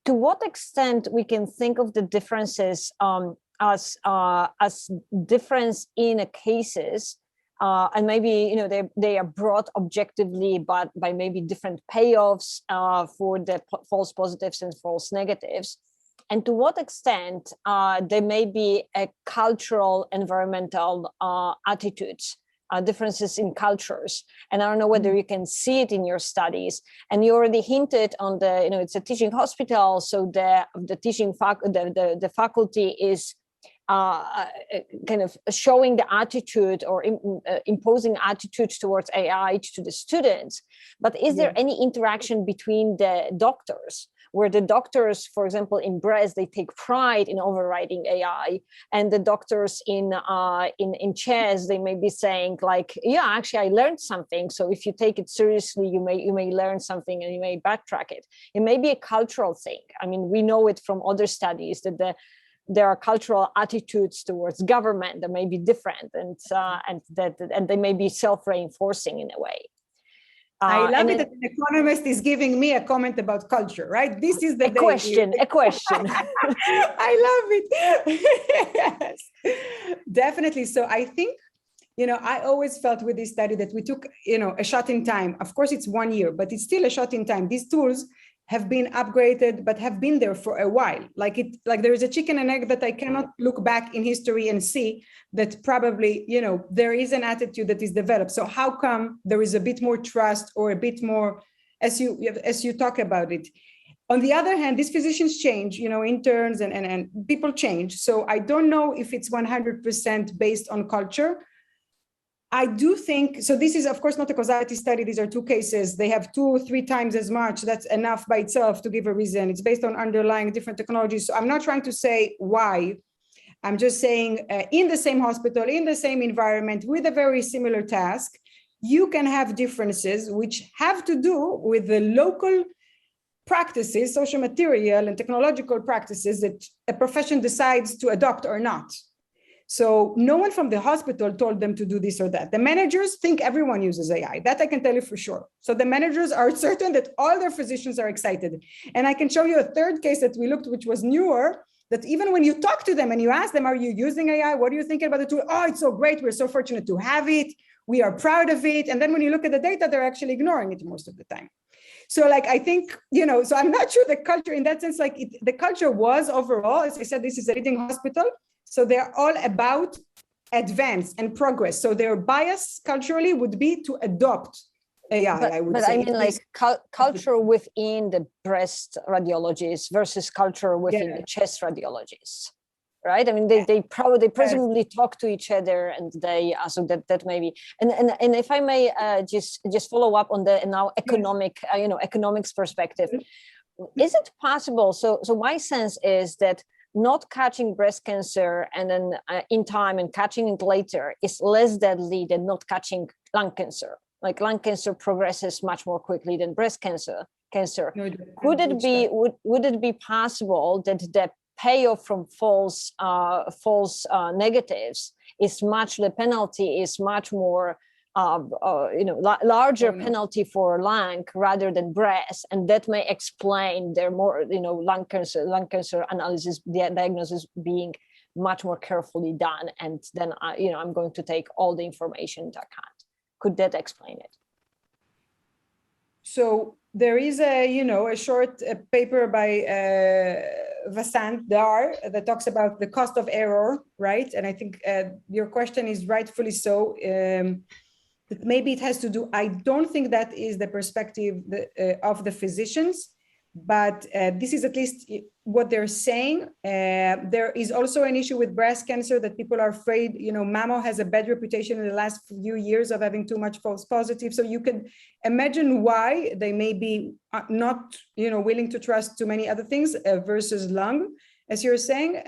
to what extent we can think of the differences as difference in cases, and maybe they are brought objectively, but by maybe different payoffs for the false positives and false negatives, and to what extent there may be a cultural, environmental attitudes. Differences in cultures, and I don't know whether you can see it in your studies. And you already hinted on it's a teaching hospital, so the teaching the faculty is kind of showing the attitude or imposing attitudes towards AI to the students. But is there any interaction between the doctors, where the doctors, for example, in breast, they take pride in overriding AI, and the doctors in chess, they may be saying like, yeah, actually, I learned something. So if you take it seriously, you may learn something and you may backtrack it. It may be a cultural thing. I mean, we know it from other studies that there are cultural attitudes towards government that may be different, and they may be self-reinforcing in a way. I love it that an economist is giving me a comment about culture, right? This is the a question. I love it. Yes, definitely. So I think, I always felt with this study that we took, a shot in time. Of course, it's 1 year, but it's still a shot in time. These tools have been upgraded, but have been there for a while. Like there is a chicken and egg that I cannot look back in history and see that probably, there is an attitude that is developed. So how come there is a bit more trust or a bit more, as you talk about it? On the other hand, these physicians change, interns and people change. So I don't know if it's 100% based on culture. I do think, so this is of course not a causality study. These are two cases. They have 2-3 times as much. That's enough by itself to give a reason. It's based on underlying different technologies. So I'm not trying to say why. I'm just saying in the same hospital, in the same environment, with a very similar task, you can have differences which have to do with the local practices, social material and technological practices that a profession decides to adopt or not. So no one from the hospital told them to do this or that. The managers think everyone uses AI. That I can tell you for sure. So the managers are certain that all their physicians are excited. And I can show you a third case that we looked, which was newer, that even when you talk to them and you ask them, are you using AI? What are you thinking about the tool? Oh, it's so great. We're so fortunate to have it. We are proud of it. And then when you look at the data, they're actually ignoring it most of the time. So I think, so I'm not sure the culture in that sense, the culture was overall, as I said, this is a leading hospital. So they're all about advance and progress. So their bias culturally would be to adopt AI, I would say. But I mean, culture within the breast radiologists versus culture within the chest radiologists, right? I mean, they presumably talk to each other, and they so that maybe. And if I may just follow up on the now economics perspective, is it possible? So my sense is that not catching breast cancer and then in time and catching it later is less deadly than not catching lung cancer. Like lung cancer progresses much more quickly than breast cancer. Would it be possible that the payoff from false negatives is the penalty is much more larger penalty for lung rather than breast, and that may explain their more lung cancer analysis diagnosis being much more carefully done, and then I'm going to take all the information into account. Could that explain it? So there is a short paper by Vasant Dar that talks about the cost of error, right? And I think your question is rightfully so. That maybe it has to do, I don't think that is the perspective of the physicians, but this is at least what they're saying. There is also an issue with breast cancer that people are afraid, mammo has a bad reputation in the last few years of having too much false positive. So you can imagine why they may be not, willing to trust too many other things versus lung, as you're saying.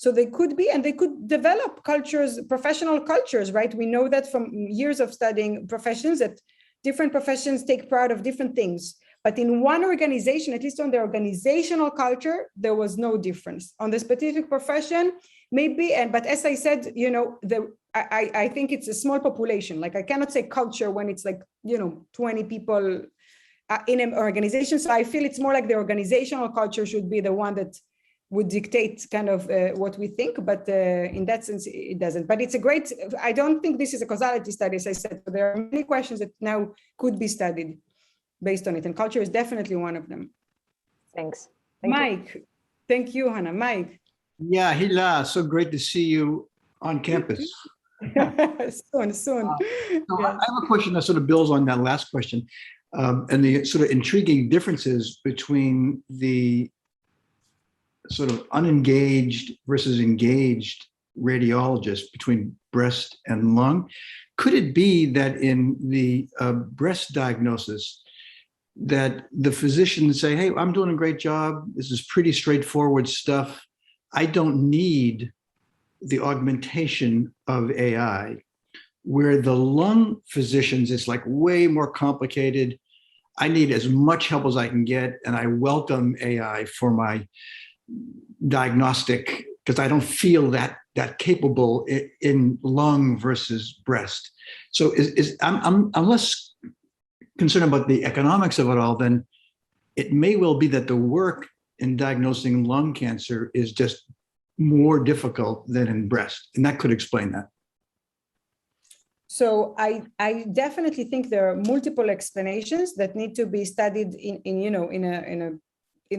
So they could be, and they could develop cultures, professional cultures, right? We know that from years of studying professions that different professions take pride of different things. But in one organization, at least on the organizational culture, there was no difference. On the specific profession, maybe, but as I said, I think it's a small population. Like I cannot say culture when it's 20 people in an organization. So I feel it's more like the organizational culture should be the one that would dictate kind of what we think, but in that sense, it doesn't. But it's I don't think this is a causality study, as I said. There are many questions that now could be studied based on it, and culture is definitely one of them. Thanks. Mike. Thank you, Hannah. Mike. Yeah, Hila, so great to see you on campus. Soon. So yes. I have a question that sort of builds on that last question, and the sort of intriguing differences between the sort of unengaged versus engaged radiologists between breast and lung. Could it be that in the breast diagnosis, that the physicians say, hey, I'm doing a great job. This is pretty straightforward stuff. I don't need the augmentation of AI. Where the lung physicians, it's like way more complicated. I need as much help as I can get, and I welcome AI for my diagnostic because I don't feel that capable in lung versus breast. So I'm less concerned about the economics of it all. Then it may well be that the work in diagnosing lung cancer is just more difficult than in breast, and that could explain that. So I definitely think there are multiple explanations that need to be studied in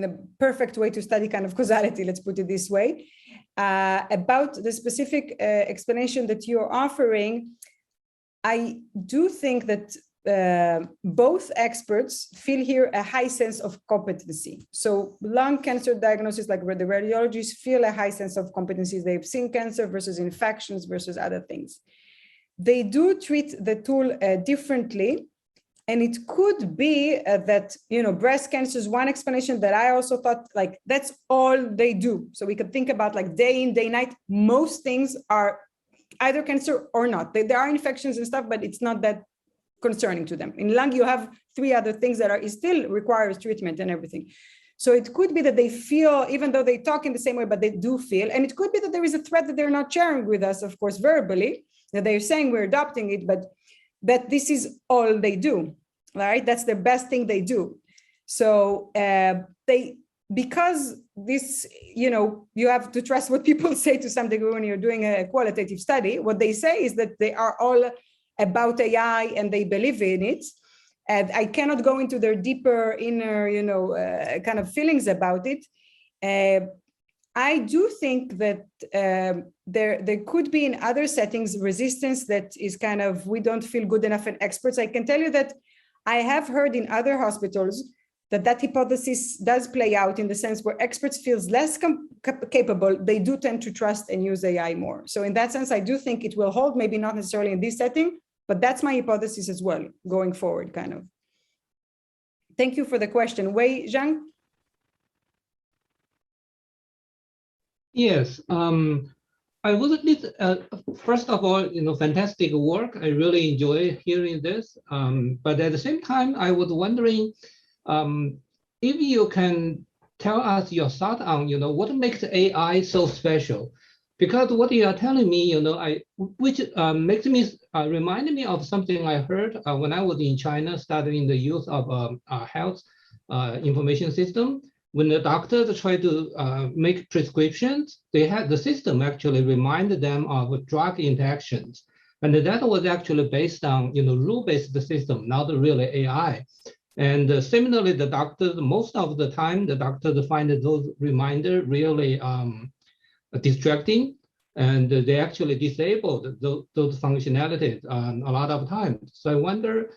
a perfect way to study kind of causality, let's put it this way. About the specific explanation that you're offering, I do think that both experts feel here a high sense of competency. So lung cancer diagnosis, like the radiologists feel a high sense of competencies. They've seen cancer versus infections versus other things. They do treat the tool differently. And it could be that, breast cancer is one explanation that I also thought like, that's all they do. So we could think about like day in, day night, most things are either cancer or not. There are infections and stuff, but it's not that concerning to them. In lung, you have 3 other things that it still requires treatment and everything. So it could be that they feel, even though they talk in the same way, but they do feel, and it could be that there is a threat that they're not sharing with us, of course, verbally, that they're saying we're adopting it, but that this is all they do, right? That's the best thing they do. So because this, you have to trust what people say to some degree when you're doing a qualitative study. What they say is that they are all about AI and they believe in it. And I cannot go into their deeper inner, kind of feelings about it. I do think that there could be in other settings resistance that is kind of, we don't feel good enough in experts. I can tell you that I have heard in other hospitals that hypothesis does play out in the sense where experts feels less capable, they do tend to trust and use AI more. So in that sense, I do think it will hold, maybe not necessarily in this setting, but that's my hypothesis as well, going forward, kind of. Thank you for the question. Wei Zhang? Yes, I was first of all, fantastic work. I really enjoy hearing this. But at the same time, I was wondering if you can tell us your thought on, what makes AI so special? Because what you are telling me, which makes me remind me of something I heard when I was in China studying the use of health information system. When the doctors try to make prescriptions, the system actually reminded them of drug interactions. And that was actually based on, rule-based system, not really AI. And similarly, the doctors, most of the time, the doctors find those reminders really distracting, and they actually disabled those functionalities a lot of times. So I wonder,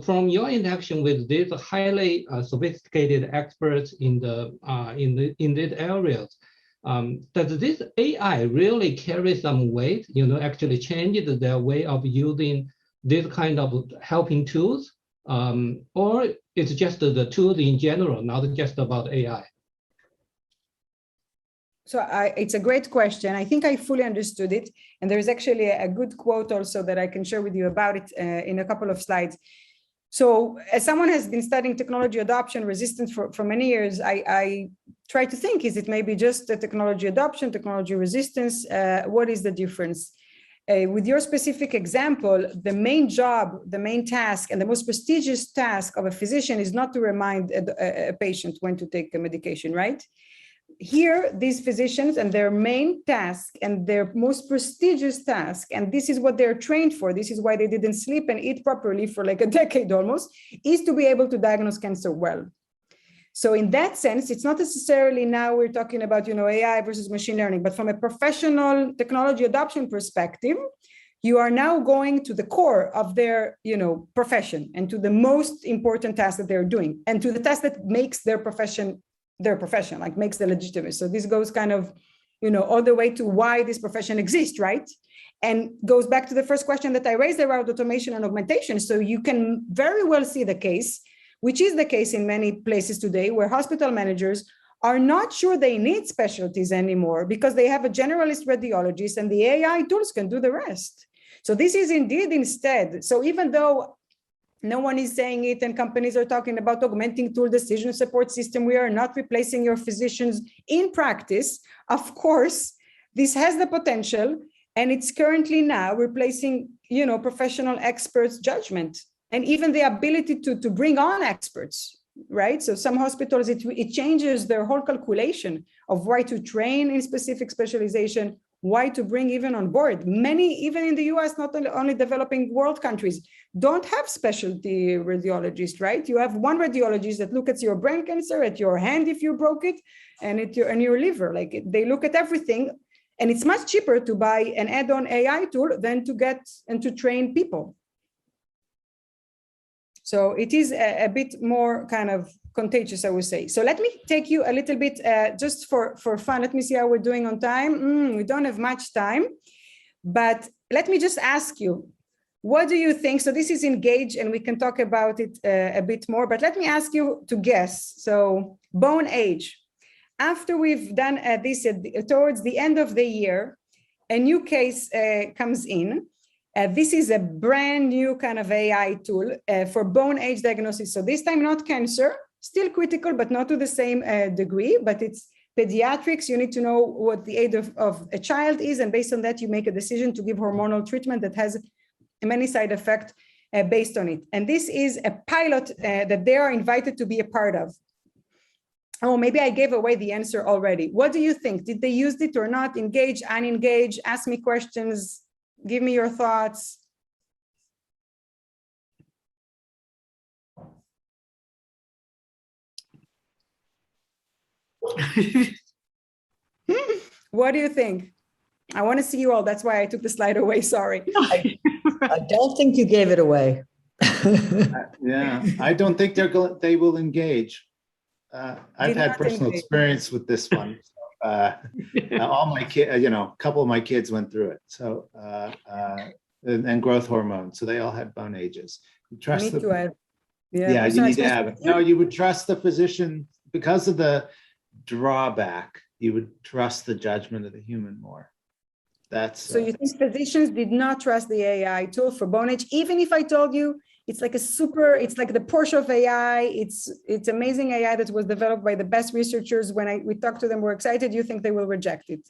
from your interaction with these highly sophisticated experts in these areas, does this AI really carry some weight? Actually change their way of using this kind of helping tools, or it's just the tools in general, not just about AI? So it's a great question. I think I fully understood it. And there's actually a good quote also that I can share with you about it in a couple of slides. So as someone has been studying technology adoption resistance for many years, I try to think, is it maybe just the technology adoption, technology resistance? What is the difference? With your specific example, the main job, the main task, and the most prestigious task of a physician is not to remind a patient when to take a medication, right? Here, these physicians and their main task and their most prestigious task, and this is what they're trained for, this is why they didn't sleep and eat properly for like a decade almost, is to be able to diagnose cancer well. So in that sense, it's not necessarily now we're talking about, AI versus machine learning, but from a professional technology adoption perspective, you are now going to the core of their, profession and to the most important task that they're doing and to the task that makes their profession their profession, like makes the legitimate. So this goes kind of, all the way to why this profession exists, right? And goes back to the first question that I raised around automation and augmentation. So you can very well see the case, which is the case in many places today, where hospital managers are not sure they need specialties anymore because they have a generalist radiologist and the AI tools can do the rest. So this is indeed instead. So even though no one is saying it and companies are talking about augmenting tool decision support system, we are not replacing your physicians in practice. Of course, this has the potential, and it's currently now replacing, professional experts' judgment and even the ability to bring on experts, right? So some hospitals, it changes their whole calculation of why to train in specific specialization, why to bring even on board. Many, even in the US, not only developing world countries, don't have specialty radiologists, right? You have one radiologist that looks at your brain cancer, at your hand if you broke it, and at your liver. Like they look at everything, and it's much cheaper to buy an add-on AI tool than to get and to train people. So it is a bit more kind of contagious, I would say. So let me take you a little bit just for fun. Let me see how we're doing on time. We don't have much time, but let me just ask you, what do you think? So this is engage, and we can talk about it a bit more, but let me ask you to guess. So bone age. After we've done this towards the end of the year, a new case comes in. This is a brand new kind of AI tool for bone age diagnosis. So this time not cancer, still critical, but not to the same degree, but it's pediatrics. You need to know what the age of a child is, and based on that, you make a decision to give hormonal treatment that has many side effects based on it. And this is a pilot that they are invited to be a part of. Oh, maybe I gave away the answer already. What do you think? Did they use it or not? Engage, unengage, ask me questions, give me your thoughts. What do you think? I want to see you all. That's why I took the slide away. Sorry. I don't think you gave it away. Yeah, I don't think they will engage. I've had personal experience with this one. All my kids, a couple of my kids went through it. So, and growth hormone. So they all had bone ages. You trust them. Yeah, you need to have it. No, you would trust the physician because of the drawback. You would trust the judgment of the human more. That's so you think physicians did not trust the AI tool for bone age, even if I told you it's like it's like the Porsche of AI. It's amazing AI that was developed by the best researchers. When we talked to them, we're excited. You think they will reject it?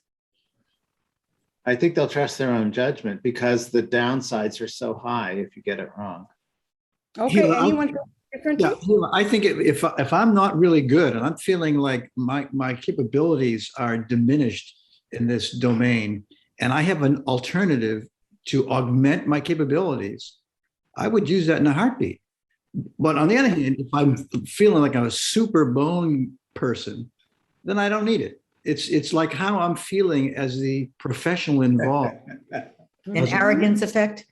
I think they'll trust their own judgment because the downsides are so high if you get it wrong. Okay, anyone differently? Yeah, I think if I'm not really good and I'm feeling like my capabilities are diminished in this domain, and I have an alternative to augment my capabilities, I would use that in a heartbeat. But on the other hand, if I'm feeling like I'm a super bone person, then I don't need it. It's like how I'm feeling as the professional involved. An arrogance effect.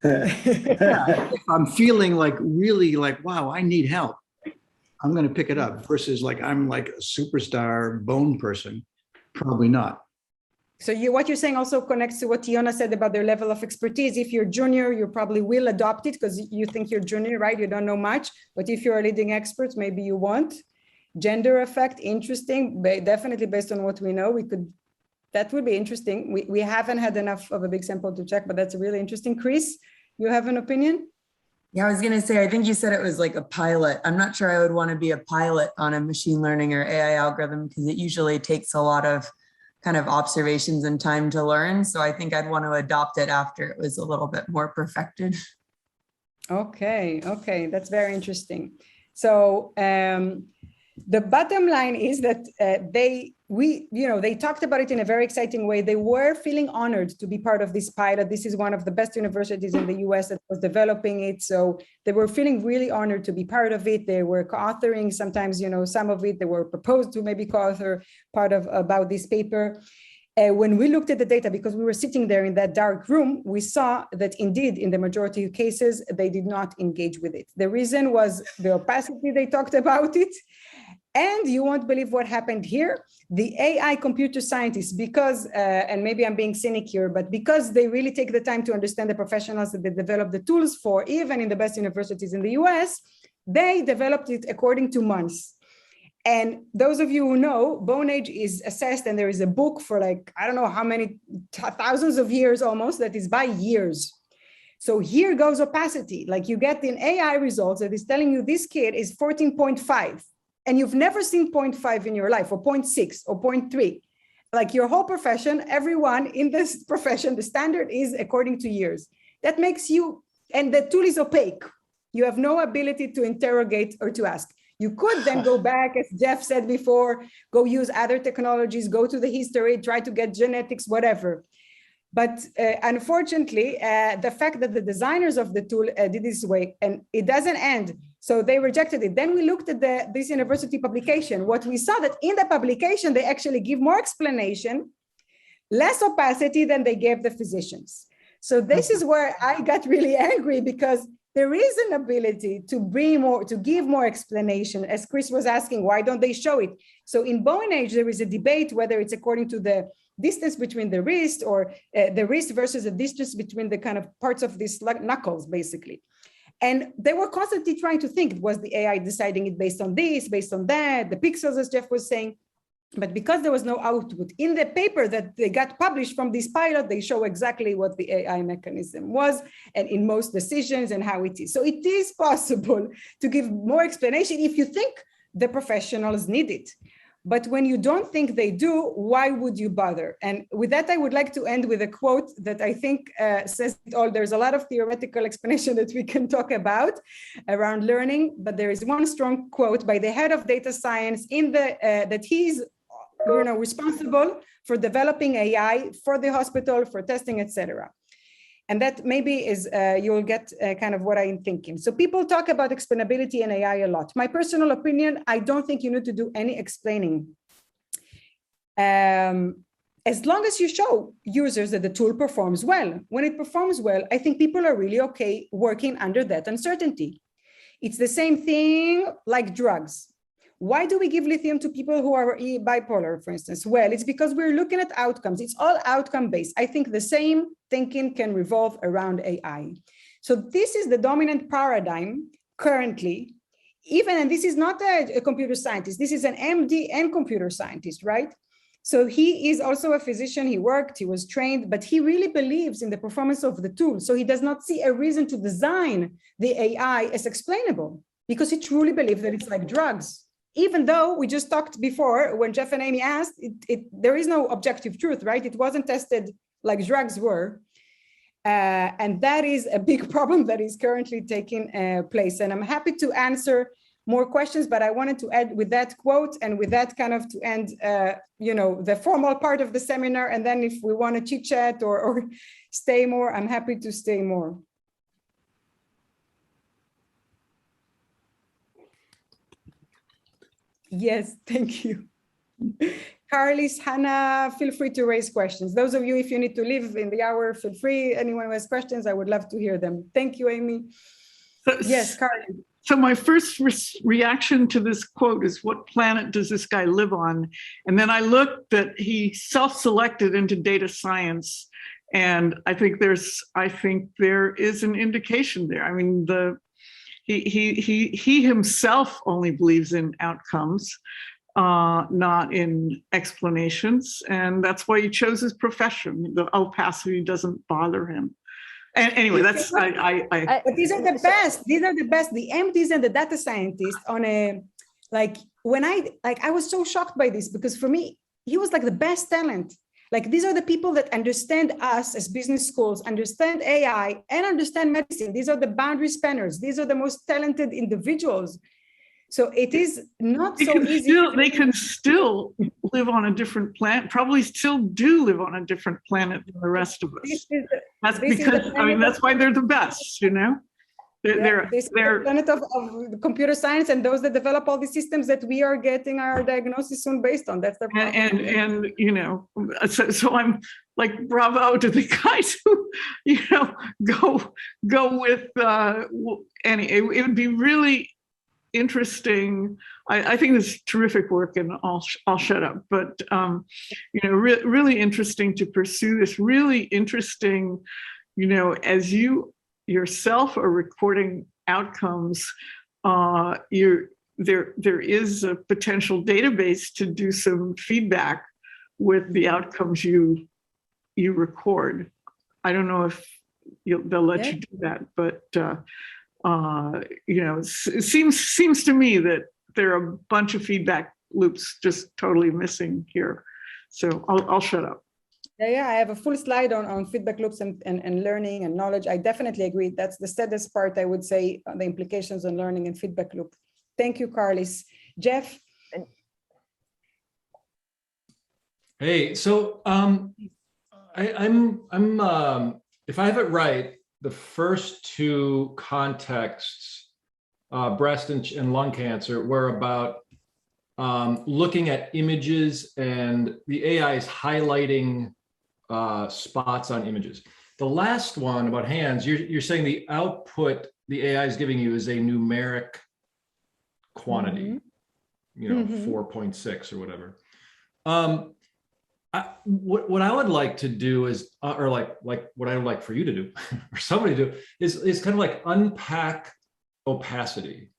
Yeah, if I'm feeling like really like, wow, I need help, I'm going to pick it up versus like I'm like a superstar bone person. Probably not. So what you're saying also connects to what Tiona said about their level of expertise. If you're junior, you probably will adopt it because you think you're junior, right? You don't know much. But if you're a leading expert, maybe you won't. Gender effect, interesting. Definitely based on what we know, that would be interesting. We haven't had enough of a big sample to check, but that's really interesting. Chris, you have an opinion? Yeah, I was going to say, I think you said it was like a pilot. I'm not sure I would want to be a pilot on a machine learning or AI algorithm because it usually takes a lot of kind of observations and time to learn. So I think I'd want to adopt it after it was a little bit more perfected. Okay, that's very interesting. So the bottom line is that they talked about it in a very exciting way. They were feeling honored to be part of this pilot. This is one of the best universities in the US that was developing it. So they were feeling really honored to be part of it. They were co-authoring sometimes, some of it, they were proposed to maybe co-author part of about this paper. When we looked at the data, because we were sitting there in that dark room, we saw that indeed, in the majority of cases, they did not engage with it. The reason was the opacity, they talked about it. And you won't believe what happened here. The AI computer scientists, because, and maybe I'm being cynic here, but because they really take the time to understand the professionals that they develop the tools for, even in the best universities in the US, they developed it according to months. And those of you who know, bone age is assessed, and there is a book for like, I don't know how many thousands of years almost, that is by years. So here goes opacity. Like you get an AI results that is telling you this kid is 14.5. And you've never seen 0.5 in your life, or 0.6 or 0.3. Like your whole profession, everyone in this profession, the standard is according to years. That makes you, and the tool is opaque. You have no ability to interrogate or to ask. You could then go back, as Jeff said before, go use other technologies, go to the history, try to get genetics, whatever. But unfortunately, the fact that the designers of the tool did this way, and it doesn't end. So they rejected it. Then we looked at this university publication. What we saw that in the publication, they actually give more explanation, less opacity than they gave the physicians. So this is where I got really angry, because there is an ability to bring more, to give more explanation. As Chris was asking, why don't they show it? So in bone age, there is a debate whether it's according to the distance between the wrist, or the wrist versus the distance between the kind of parts of these knuckles, basically. And they were constantly trying to think, was the AI deciding it based on this, based on that, the pixels, as Jeff was saying. But because there was no output in the paper that they got published from this pilot, they show exactly what the AI mechanism was, and in most decisions, and how it is. So it is possible to give more explanation if you think the professionals need it. But when you don't think they do, why would you bother? And with that, I would like to end with a quote that I think says it all. There's a lot of theoretical explanation that we can talk about around learning, but there is one strong quote by the head of data science in the that he's responsible for developing AI for the hospital, for testing, etc. And that maybe is, you'll get kind of what I'm thinking. So people talk about explainability and AI a lot. My personal opinion, I don't think you need to do any explaining. As long as you show users that the tool performs well. When it performs well, I think people are really okay working under that uncertainty. It's the same thing like drugs. Why do we give lithium to people who are bipolar, for instance? Well, it's because we're looking at outcomes. It's all outcome-based. I think the same thinking can revolve around AI. So this is the dominant paradigm currently, and this is not a computer scientist. This is an MD and computer scientist, right? So he is also a physician. He worked, he was trained, but he really believes in the performance of the tool. So he does not see a reason to design the AI as explainable, because he truly believes that it's like drugs. Even though we just talked before, when Jeff and Amy asked, there is no objective truth, right? It wasn't tested like drugs were. And that is a big problem that is currently taking place. And I'm happy to answer more questions, but I wanted to add with that quote and with that kind of to end, the formal part of the seminar. And then if we want to chit chat or stay more, I'm happy to stay more. Yes, thank you. Carlis, Hannah, feel free to raise questions. Those of you, if you need to leave in the hour, feel free. Anyone who has questions, I would love to hear them. Thank you, Amy. Yes, Carlis. So my first reaction to this quote is, what planet does this guy live on? And then I looked that he self-selected into data science. And I think there is an indication there. I mean, he himself only believes in outcomes, not in explanations. And that's why he chose his profession. The opacity doesn't bother him. And anyway, that's, but these are the best. These are the best. The MDs and the data scientists on a, I was so shocked by this, because for me, he was like the best talent. Like, these are the people that understand us as business schools, understand AI, and understand medicine. These are the boundary spanners. These are the most talented individuals. So it is not so easy. They can still live on a different planet, probably still do live on a different planet than the rest of us. That's because, that's why they're the best, They're the planet of computer science, and those that develop all the systems that we are getting our diagnosis soon based on. That's the problem. So I'm like, bravo to the guys who, go with, it would be really interesting. I think this is terrific work, and I'll shut up. But really interesting to pursue this. Really interesting, as you yourself are recording outcomes, there is a potential database to do some feedback with the outcomes you record. I don't know if they'll let you do that, but it seems to me that there are a bunch of feedback loops just totally missing here. So I'll shut up. Yeah, I have a full slide on feedback loops and learning and knowledge. I definitely agree. That's the saddest part, I would say, the implications on learning and feedback loop. Thank you, Carlis. Jeff? Hey, so I'm if I have it right, the first two contexts, breast and lung cancer, were about looking at images, and the AI is highlighting spots on images. The last one about hands, you're saying the output the AI is giving you is a numeric quantity, 4.6 or whatever. What I would like to do is, or like what I would like for you to do, or somebody to do, is kind of like unpack opacity.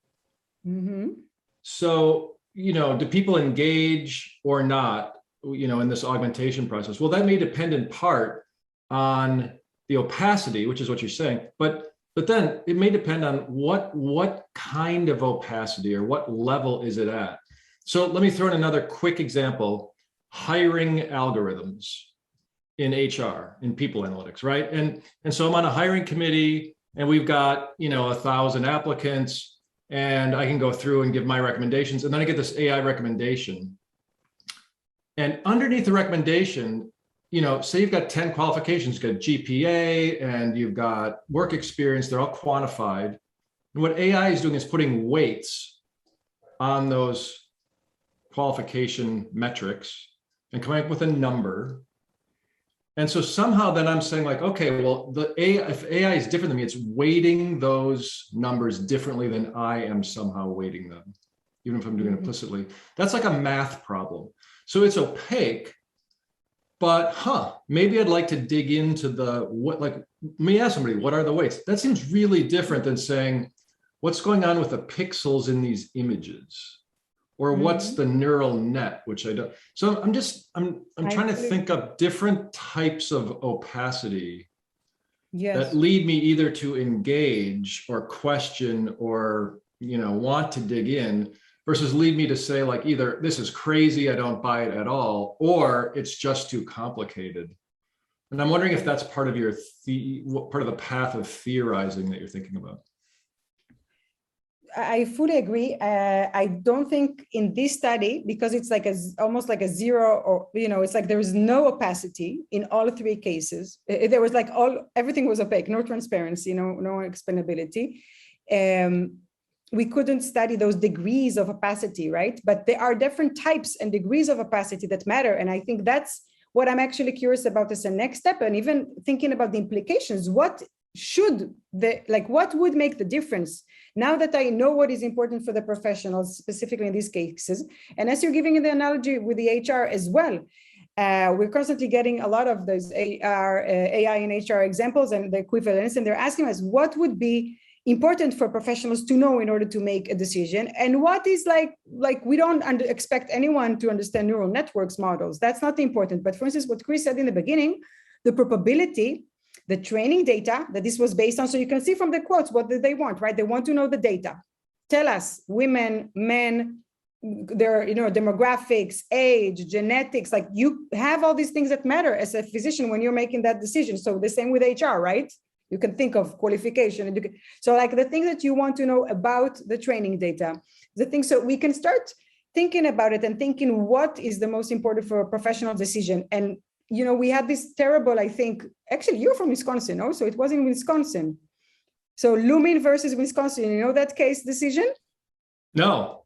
So, do people engage or not, in this augmentation process? Well, that may depend in part on the opacity, which is what you're saying, but then it may depend on what kind of opacity or what level is it at. So let me throw in another quick example: hiring algorithms in HR, in people analytics, right? And so I'm on a hiring committee, and we've got 1,000 applicants, and I can go through and give my recommendations, and then I get this AI recommendation. And underneath the recommendation, say you've got 10 qualifications, you've got GPA, and you've got work experience, they're all quantified. And what AI is doing is putting weights on those qualification metrics and coming up with a number. And so somehow then I'm saying, like, okay, well, if AI is different than me, it's weighting those numbers differently than I am somehow weighting them, even if I'm doing it implicitly. That's like a math problem. So it's opaque, but maybe I'd like to dig into let me ask somebody, what are the weights? That seems really different than saying, what's going on with the pixels in these images? Or what's the neural net, which I don't. So I'm trying to think of different types of opacity that lead me either to engage or question or want to dig in, versus lead me to say, like, either this is crazy, I don't buy it at all, or it's just too complicated. And I'm wondering if that's part of your part of the path of theorizing that you're thinking about. I fully agree. I don't think in this study, because it's like almost like a zero, or it's like there is no opacity in all three cases. There was everything was opaque, no transparency, no explainability. We couldn't study those degrees of opacity, right? But there are different types and degrees of opacity that matter, and I think that's what I'm actually curious about as a next step, and even thinking about the implications. What would make the difference now that I know what is important for the professionals, specifically in these cases? And as you're giving the analogy with the HR as well, we're constantly getting a lot of those AI and HR examples and the equivalents, and they're asking us what would be important for professionals to know in order to make a decision, and what is like we don't expect anyone to understand neural networks models. That's not important. But for instance, what Chris said in the beginning, the probability, the training data that this was based on. So you can see from the quotes, what do they want, right? They want to know the data. Tell us, women, men, their demographics, age, genetics, like you have all these things that matter as a physician when you're making that decision. So the same with HR, right? You can think of qualification. So like the things that you want to know about the training data, the things, so we can start thinking about it and thinking what is the most important for a professional decision. And we had this terrible, I think, actually you're from Wisconsin, no? So it was in Wisconsin. So Lumin versus Wisconsin, that case decision? No.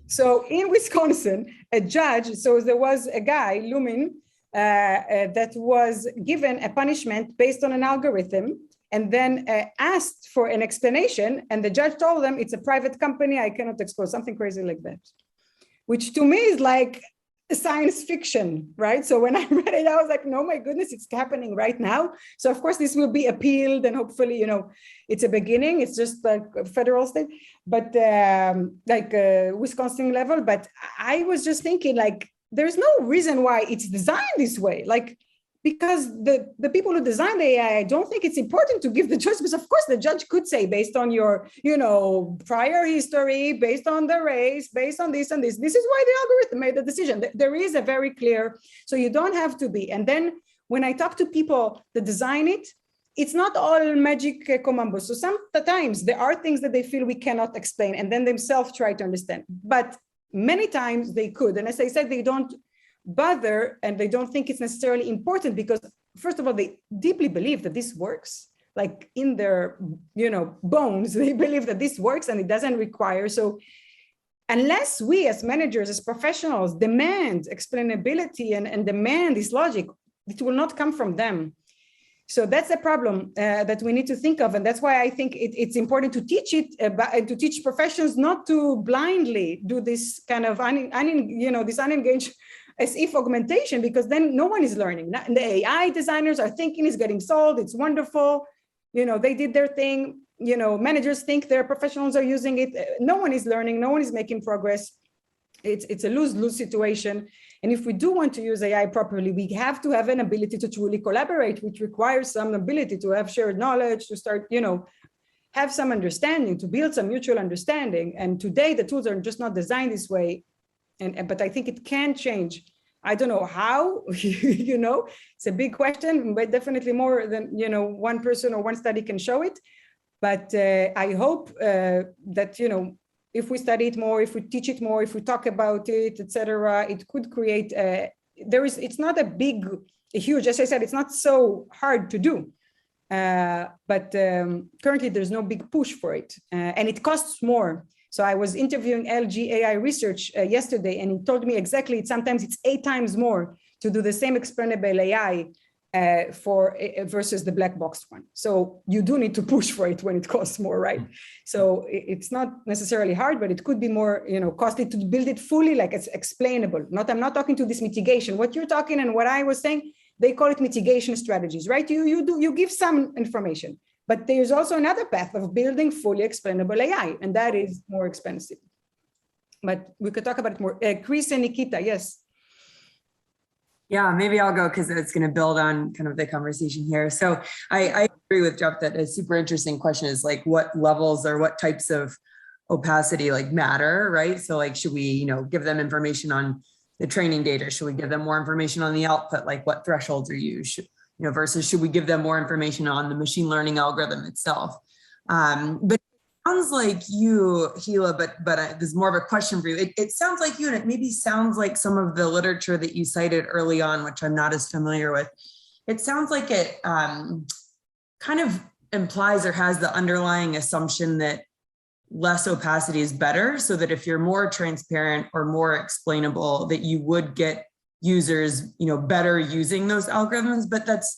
So in Wisconsin, a judge, so there was a guy, Lumin, that was given a punishment based on an algorithm and then asked for an explanation, and the judge told them it's a private company, I cannot expose, something crazy like that, which to me is like science fiction, right? So when I read it, I was like, no, my goodness, it's happening right now. So of course this will be appealed, and hopefully, you know, it's a beginning. It's just like a federal state, but Wisconsin level. But I was just thinking, like, there's no reason why it's designed this way. Like, because the people who designed the AI, I don't think it's important to give the judge, because of course the judge could say, based on your, you know, prior history, based on the race, based on this and this, this is why the algorithm made the decision. There is a very clear, so you don't have to be. And then when I talk to people that design it, it's not all magic commando. So sometimes there are things that they feel we cannot explain, and then themselves try to understand. But many times they could. And as I said, they don't bother, and they don't think it's necessarily important, because first of all, they deeply believe that this works, like in their, you know, bones, they believe that this works and it doesn't require. So unless we as managers, as professionals, demand explainability and demand this logic, it will not come from them. So that's a problem that we need to think of. And that's why I think it's important to teach it, to teach professions not to blindly do this kind of, this unengaged as if augmentation, because then no one is learning. The AI designers are thinking it's getting sold, it's wonderful. You know, they did their thing. You know, managers think their professionals are using it. No one is learning, no one is making progress. It's a lose-lose situation. And if we do want to use AI properly, we have to have an ability to truly collaborate, which requires some ability to have shared knowledge, to start, you know, have some understanding, to build some mutual understanding. And today the tools are just not designed this way. But I think it can change. I don't know how, you know, it's a big question, but definitely more than, you know, one person or one study can show it. But I hope that, you know, if we study it more, if we teach it more, if we talk about it, etc., it could create, it's not a huge, as I said, it's not so hard to do. But currently there's no big push for it, and it costs more. So I was interviewing LG AI Research yesterday, and he told me exactly, sometimes it's 8 times more to do the same explainable AI versus the black box one. So you do need to push for it when it costs more, right? So it's not necessarily hard, but it could be more, you know, costly to build it fully, like it's explainable. I'm not talking to this mitigation. What you're talking and what I was saying, they call it mitigation strategies, right? You give some information. But there's also another path of building fully explainable AI, and that is more expensive. But we could talk about it more. Chris and Nikita, yes. Yeah, maybe I'll go because it's going to build on kind of the conversation here. So I agree with Jeff that a super interesting question is like what levels or what types of opacity like matter, right? So like, should we, you know, give them information on the training data? Should we give them more information on the output, like what thresholds are used? You know, versus should we give them more information on the machine learning algorithm itself? But it sounds like you, Hila, but there's more of a question for you. It sounds like you, and it maybe sounds like some of the literature that you cited early on, which I'm not as familiar with. It sounds like it kind of implies or has the underlying assumption that less opacity is better, so that if you're more transparent or more explainable, that you would get users, you know, better using those algorithms. But that's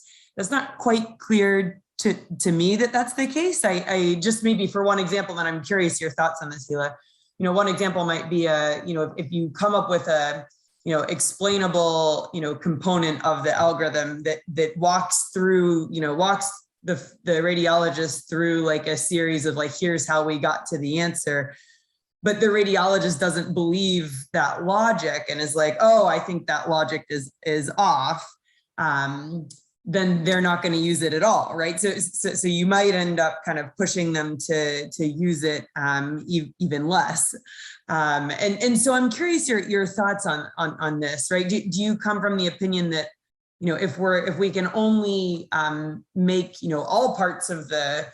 not quite clear to me that that's the case. I just, maybe for one example, and I'm curious your thoughts on this, Hila. You know, one example might be if you come up with a, you know, explainable, you know, component of the algorithm that walks through, you know, walks the radiologist through like a series of like, here's how we got to the answer. But the radiologist doesn't believe that logic and is like, oh, I think that logic is off. Then they're not going to use it at all, right? So you might end up kind of pushing them to use it even less. And so I'm curious your thoughts on this, right? Do you come from the opinion that, you know, if we can only make, you know, all parts of the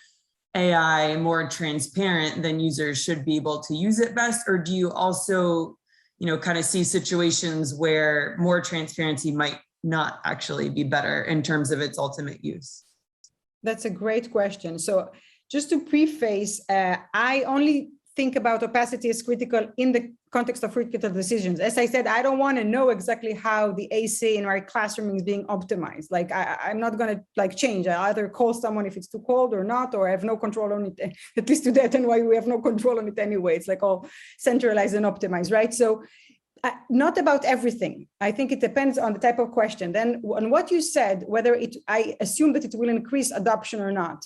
AI more transparent, then users should be able to use it best? Or do you also, you know, kind of see situations where more transparency might not actually be better in terms of its ultimate use? That's a great question. So just to preface, I only think about opacity as critical in the context of critical decisions. As I said, I don't want to know exactly how the AC in my classroom is being optimized. Like I'm not going to like change. I either call someone if it's too cold or not, or I have no control on it. At least to that and why we have no control on it anyway. It's like all centralized and optimized, right? So not about everything. I think it depends on the type of question. Then on what you said, whether I assume that it will increase adoption or not.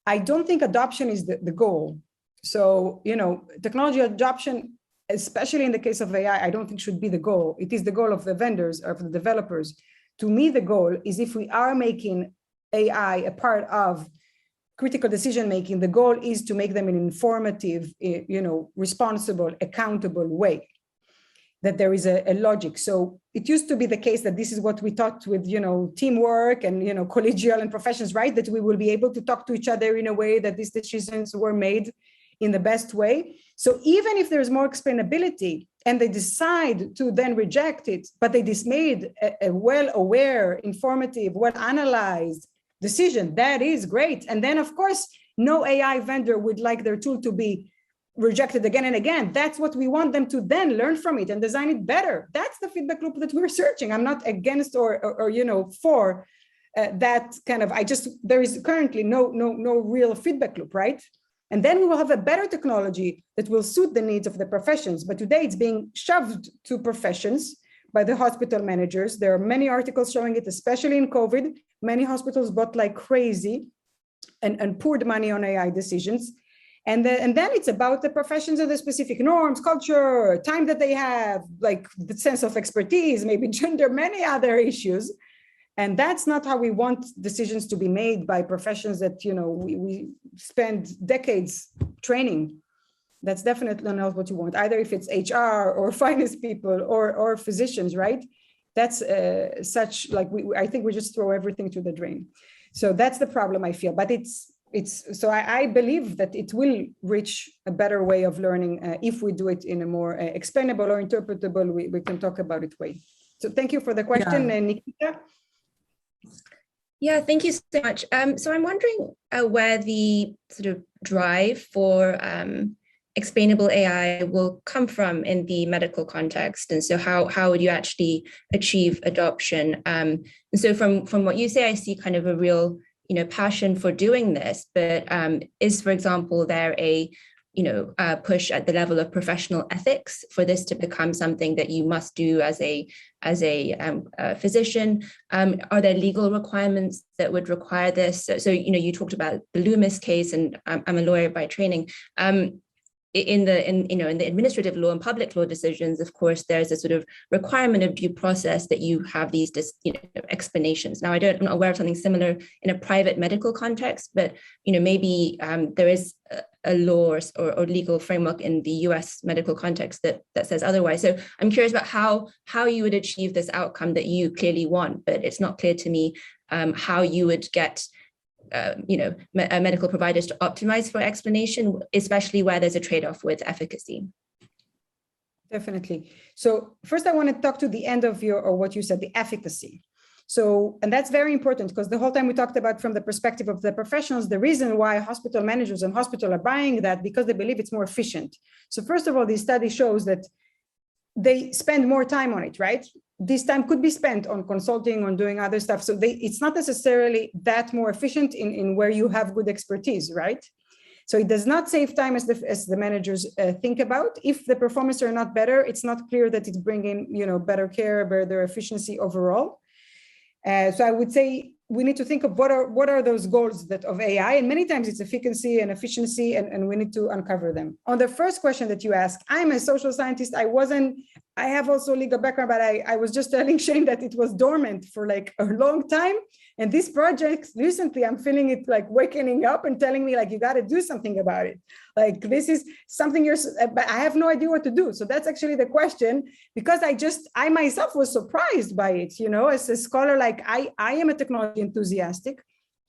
I don't think adoption is the goal. So, technology adoption, especially in the case of AI, I don't think should be the goal. It is the goal of the vendors, of the developers. To me, the goal is if we are making AI a part of critical decision-making, the goal is to make them an informative, responsible, accountable way, that there is a logic. So it used to be the case that this is what we taught with, teamwork and, collegial and professions, right? That we will be able to talk to each other in a way that these decisions were made in the best way. So even if there's more explainability and they decide to then reject it, but they just made a well-aware, informative, well-analyzed decision, that is great. And then of course, no AI vendor would like their tool to be rejected again and again. That's what we want them to then learn from it and design it better. That's the feedback loop that we're searching. I'm not against or for that kind of, there is currently no real feedback loop, right? And then we will have a better technology that will suit the needs of the professions. But today it's being shoved to professions by the hospital managers. There are many articles showing it, especially in COVID. Many hospitals bought like crazy and poured money on AI decisions. And then it's about the professions and the specific norms, culture, time that they have, like the sense of expertise, maybe gender, many other issues. And that's not how we want decisions to be made by professions that, we spend decades training. That's definitely not what you want, either if it's HR or finance people or physicians, right? That's I think we just throw everything to the drain. So that's the problem I feel, but so I believe that it will reach a better way of learning if we do it in a more explainable or interpretable, we can talk about it way. So thank you for the question, Nikita. Yeah, thank you so much. So I'm wondering where the sort of drive for explainable AI will come from in the medical context. And so how would you actually achieve adoption? And so from what you say, I see kind of a real passion for doing this, but is, for example, there a push at the level of professional ethics for this to become something that you must do as a physician? Are there legal requirements that would require this? So you talked about the Loomis case, and I'm a lawyer by training. In the administrative law and public law decisions, of course, there's a sort of requirement of due process that you have these explanations. Now, I'm not aware of something similar in a private medical context, but maybe there is a law or legal framework in the U.S. medical context that says otherwise. So I'm curious about how you would achieve this outcome that you clearly want, but it's not clear to me how you would get medical providers to optimize for explanation, especially where there's a trade-off with efficacy. Definitely. So first I want to talk to the end of what you said, the efficacy. So, and that's very important because the whole time we talked about from the perspective of the professionals, the reason why hospital managers and hospitals are buying that because they believe it's more efficient. So first of all, this study shows that they spend more time on it, right? This time could be spent on consulting, on doing other stuff. So it's not necessarily that more efficient in where you have good expertise, right? So it does not save time as the managers think about. If the performance are not better, it's not clear that it's bringing better care, better efficiency overall. So I would say we need to think of what are those goals of AI, and many times it's efficacy and efficiency, and we need to uncover them. On the first question that you asked, I'm a social scientist. I have also legal background, but I was just telling Shane that it was dormant for like a long time. And this project recently, I'm feeling it like waking up and telling me like, you got to do something about it. Like this is something but I have no idea what to do. So that's actually the question, because I myself was surprised by it, as a scholar, like I am a technology enthusiastic.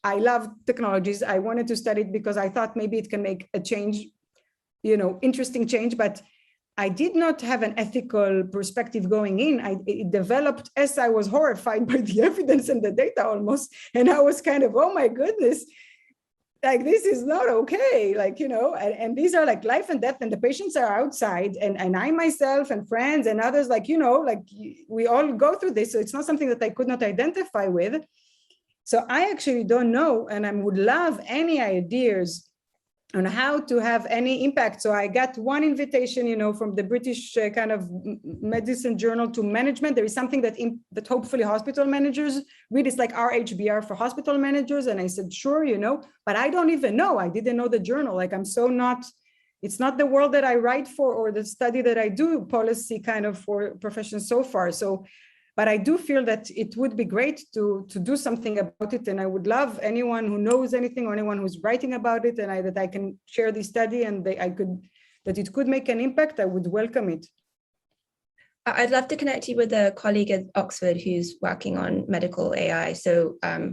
I love technologies. I wanted to study it because I thought maybe it can make a change, interesting change, but I did not have an ethical perspective going in. It developed as I was horrified by the evidence and the data almost. And I was kind of, oh my goodness, like, this is not okay, like, and these are like life and death, and the patients are outside, and I myself and friends and others, like, like we all go through this. So it's not something that I could not identify with. So I actually don't know, and I would love any ideas on how to have any impact. So I got one invitation, from the British kind of medicine journal to management. There is something that hopefully hospital managers read. It's like RHBR for hospital managers. And I said, sure, but I don't even know. I didn't know the journal. Like, it's not the world that I write for or the study that I do policy kind of for professions so far. So, but I do feel that it would be great to do something about it. And I would love anyone who knows anything or anyone who's writing about it, and that I can share this study and that it could make an impact. I would welcome it. I'd love to connect you with a colleague at Oxford who's working on medical AI. So I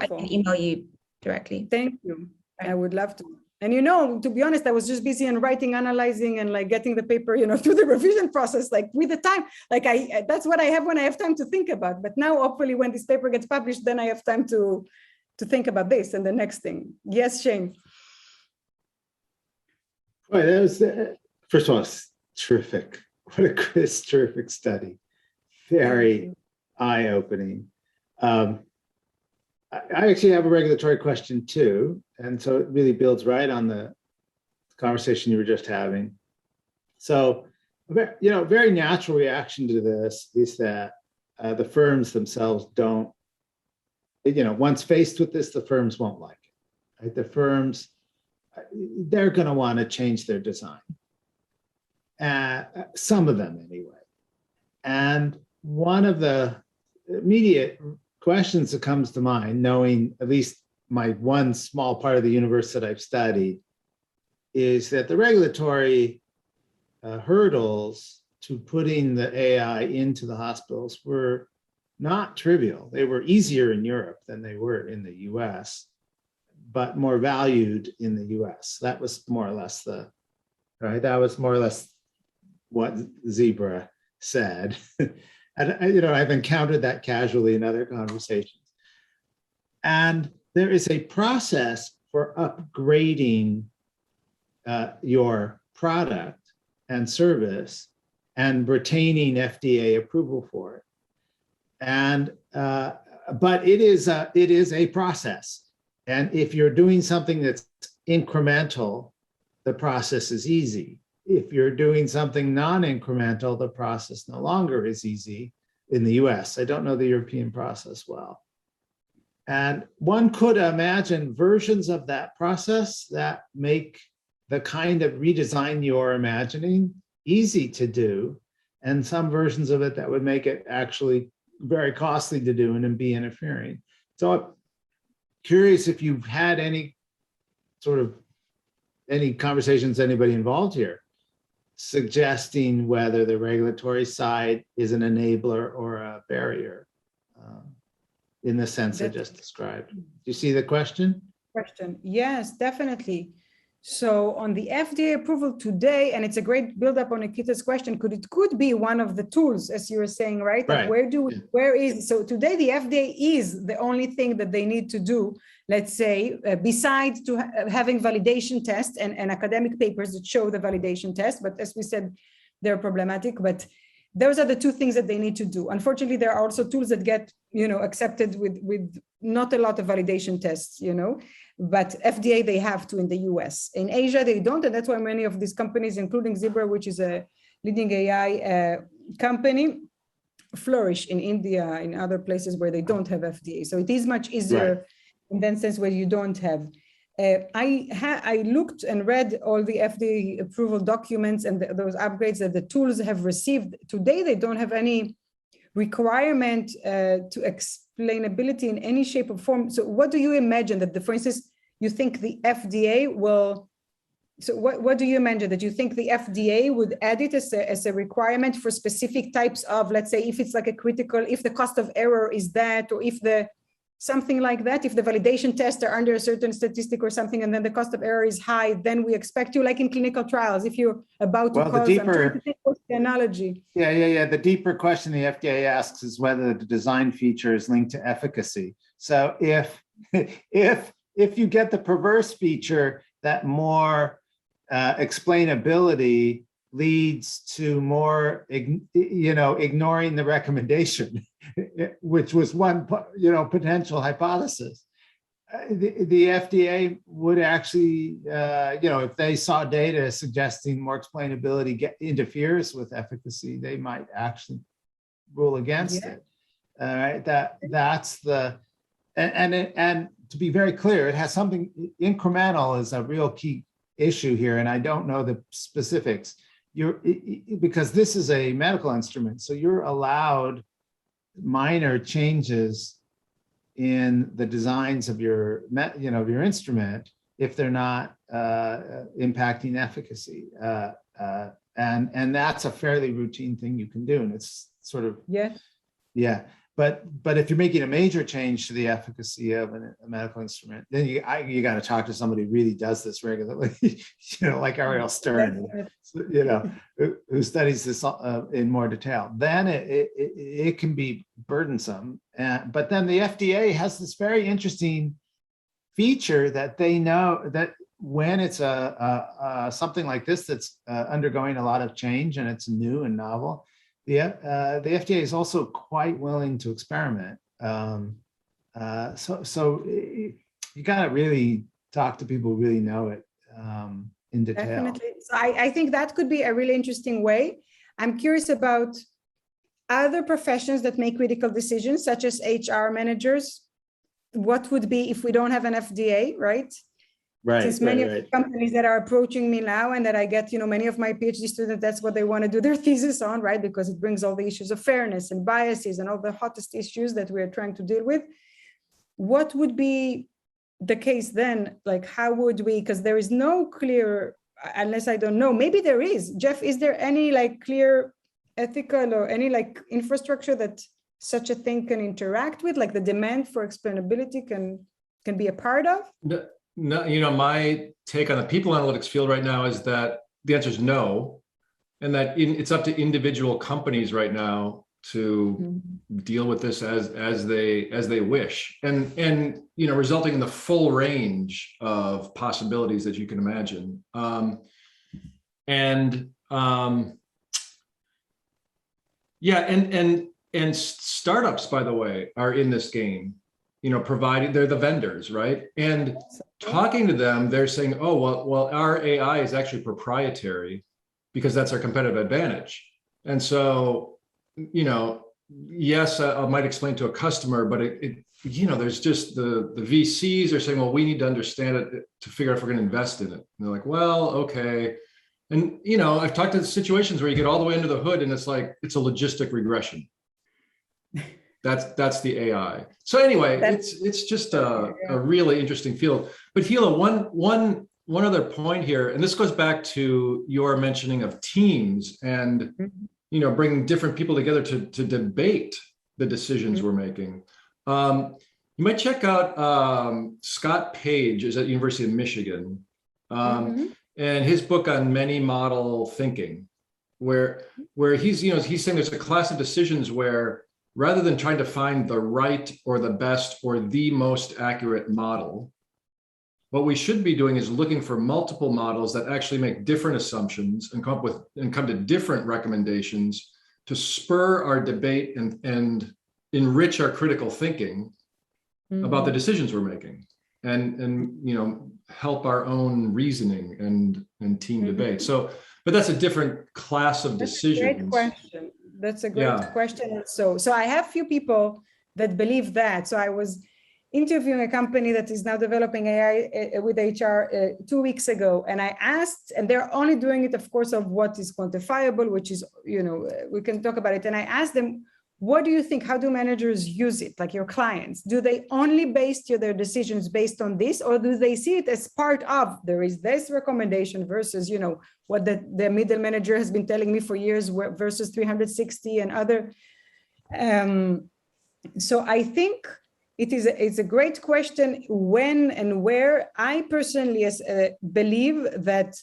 can email you directly. Thank you. I would love to. And, to be honest, I was just busy in writing, analyzing, and like getting the paper, through the revision process, like with the time, like that's what I have when I have time to think about. But now, hopefully, when this paper gets published, then I have time to think about this and the next thing. Yes, Shane. Boy, that was, first of all, terrific. What a terrific study. Very eye-opening. I actually have a regulatory question too. And so it really builds right on the conversation you were just having. So, very natural reaction to this is that the firms themselves don't, once faced with this, the firms won't like it. Right? The firms, they're going to want to change their design. Some of them anyway. And one of the immediate questions that comes to mind, knowing at least my one small part of the universe that I've studied, is that the regulatory hurdles to putting the AI into the hospitals were not trivial. They were easier in Europe than they were in the US, but more valued in the US. That was more or less what Zebra said. And I've encountered that casually in other conversations. And there is a process for upgrading your product and service and retaining FDA approval for it. And but it is a process. And if you're doing something that's incremental, the process is easy. If you're doing something non-incremental, the process no longer is easy in the US. I don't know the European process well. And one could imagine versions of that process that make the kind of redesign you're imagining easy to do, and some versions of it that would make it actually very costly to do and be interfering. So I'm curious if you've had any conversations, anybody involved here, suggesting whether the regulatory side is an enabler or a barrier in the sense I just described. Do you see the question? Yes, definitely. So on the FDA approval today, and it's a great build-up on Nikita's question, it could be one of the tools, as you were saying, right? Right. Like so today the FDA is the only thing that they need to do, let's say, besides having validation tests and academic papers that show the validation test, but as we said, they're problematic, but those are the two things that they need to do. Unfortunately, there are also tools that get, accepted with not a lot of validation tests, but FDA, they have to in the US. In Asia, they don't, and that's why many of these companies, including Zebra, which is a leading AI company, flourish in India, in other places where they don't have FDA. So it is much easier in that sense where you don't have. I looked and read all the FDA approval documents and those upgrades that the tools have received. Today, they don't have any requirement to explainability in any shape or form. So what do you imagine that, for instance, you think the FDA will, so what do you imagine that you think the FDA would add it as a requirement for specific types of, let's say, if it's like a critical, if the cost of error is that, or if the, something like that, if the validation tests are under a certain statistic or something, and then the cost of error is high, then we expect you, like in clinical trials, if you're about to cause, I'm trying to think what's the analogy. Yeah. The deeper question the FDA asks is whether the design feature is linked to efficacy. So if if you get the perverse feature that more explainability leads to more, ignoring the recommendation, which was one, potential hypothesis. The FDA would actually, if they saw data suggesting more explainability interferes with efficacy, they might actually rule against it. All right, that's the, and to be very clear, it has something, incremental is a real key issue here, and I don't know the specifics. Because this is a medical instrument, so you're allowed minor changes in the designs of your instrument if they're not impacting efficacy, and that's a fairly routine thing you can do, and it's sort of But if you're making a major change to the efficacy of a medical instrument, then you got to talk to somebody who really does this regularly, like Ariel Stern, who studies this in more detail. Then it can be burdensome. But then the FDA has this very interesting feature that they know that when it's something like this that's undergoing a lot of change and it's new and novel, the FDA is also quite willing to experiment. So you got to really talk to people who really know it in detail. Definitely. So I think that could be a really interesting way. I'm curious about other professions that make critical decisions, such as HR managers. What would be if we don't have an FDA, right? Right. Since many of the companies that are approaching me now, and that I get, many of my PhD students, that's what they want to do their thesis on, right? Because it brings all the issues of fairness and biases and all the hottest issues that we're trying to deal with. What would be the case then? Like, how would we, because there is no clear, unless I don't know, maybe there is. Jeff, is there any clear ethical or any infrastructure that such a thing can interact with, like the demand for explainability can be a part of? No, my take on the people analytics field right now is that the answer is no, and that it's up to individual companies right now to deal with this as they wish, and resulting in the full range of possibilities that you can imagine. And startups, by the way, are in this game. Providing, they're the vendors, right? And talking to them, they're saying, oh, well, our AI is actually proprietary because that's our competitive advantage. And so, yes, I might explain to a customer, but there's just the VCs are saying, well, we need to understand it to figure out if we're going to invest in it. And they're like, well, okay. And, I've talked to situations where you get all the way under the hood and it's like, it's a logistic regression. That's the AI. So anyway, it's just a really interesting field. But Hila, one other point here, and this goes back to your mentioning of teams and bringing different people together to debate the decisions we're making. You might check out Scott Page is at University of Michigan, and his book on many model thinking, where he's saying there's a class of decisions where, rather than trying to find the right or the best or the most accurate model, what we should be doing is looking for multiple models that actually make different assumptions and come to different recommendations to spur our debate and enrich our critical thinking about the decisions we're making, and help our own reasoning and team debate. So, but that's a different class of decisions. That's a great question. That's a great question. So I have few people that believe that. So I was interviewing a company that is now developing AI with HR 2 weeks ago. And I asked, and they're only doing it, of course, of what is quantifiable, which is, we can talk about it. And I asked them, what do you think? How do managers use it? Like your clients, do they only base their decisions based on this, or do they see it as part of, there is this recommendation versus, what the middle manager has been telling me for years versus 360 and other. So I think it's a great question when and where. I personally believe that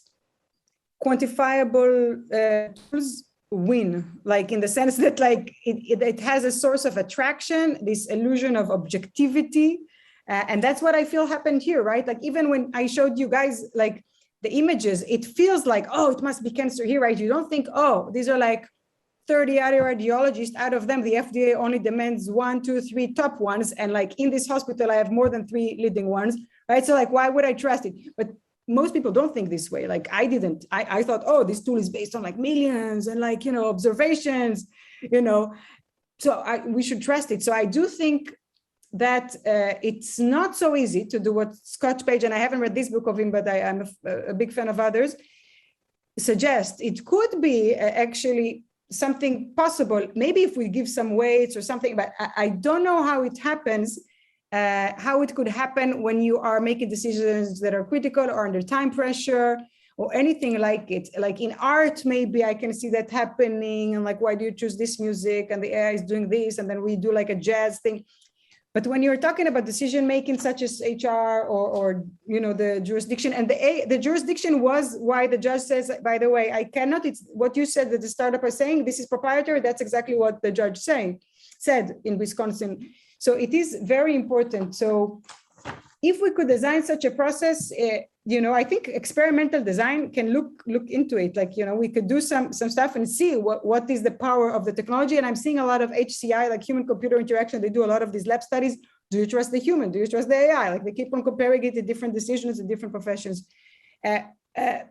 quantifiable tools win, like in the sense that it has a source of attraction, this illusion of objectivity, And that's what I feel happened here, right? Like even when I showed you guys like the images, it feels like, oh, it must be cancer here, right? You don't think, oh, these are like 30 other radiologists. Out of them, the FDA only demands 1, 2, 3 top ones. And like in this hospital, I have more than 3 leading ones, right? So like, why would I trust it? But most people don't think this way. Like I didn't. I thought, oh, this tool is based on like millions and like, observations, so we should trust it. So I do think that it's not so easy to do what Scott Page, and I haven't read this book of him, but I'm a big fan of others, suggest. It could be actually something possible, maybe if we give some weights or something, but I don't know how it happens, how it could happen when you are making decisions that are critical or under time pressure or anything like it. Like in art, maybe I can see that happening, and like, why do you choose this music? And the AI is doing this, and then we do like a jazz thing. But when you're talking about decision making, such as HR or the jurisdiction, and the jurisdiction was why the judge says, by the way, I cannot. It's what you said that the startup are saying. This is proprietary. That's exactly what the judge said in Wisconsin. So it is very important. So if we could design such a process, I think experimental design can look into it. Like, we could do some stuff and see what is the power of the technology. And I'm seeing a lot of HCI, like human computer interaction. They do a lot of these lab studies. Do you trust the human? Do you trust the AI? Like they keep on comparing it to different decisions in different professions.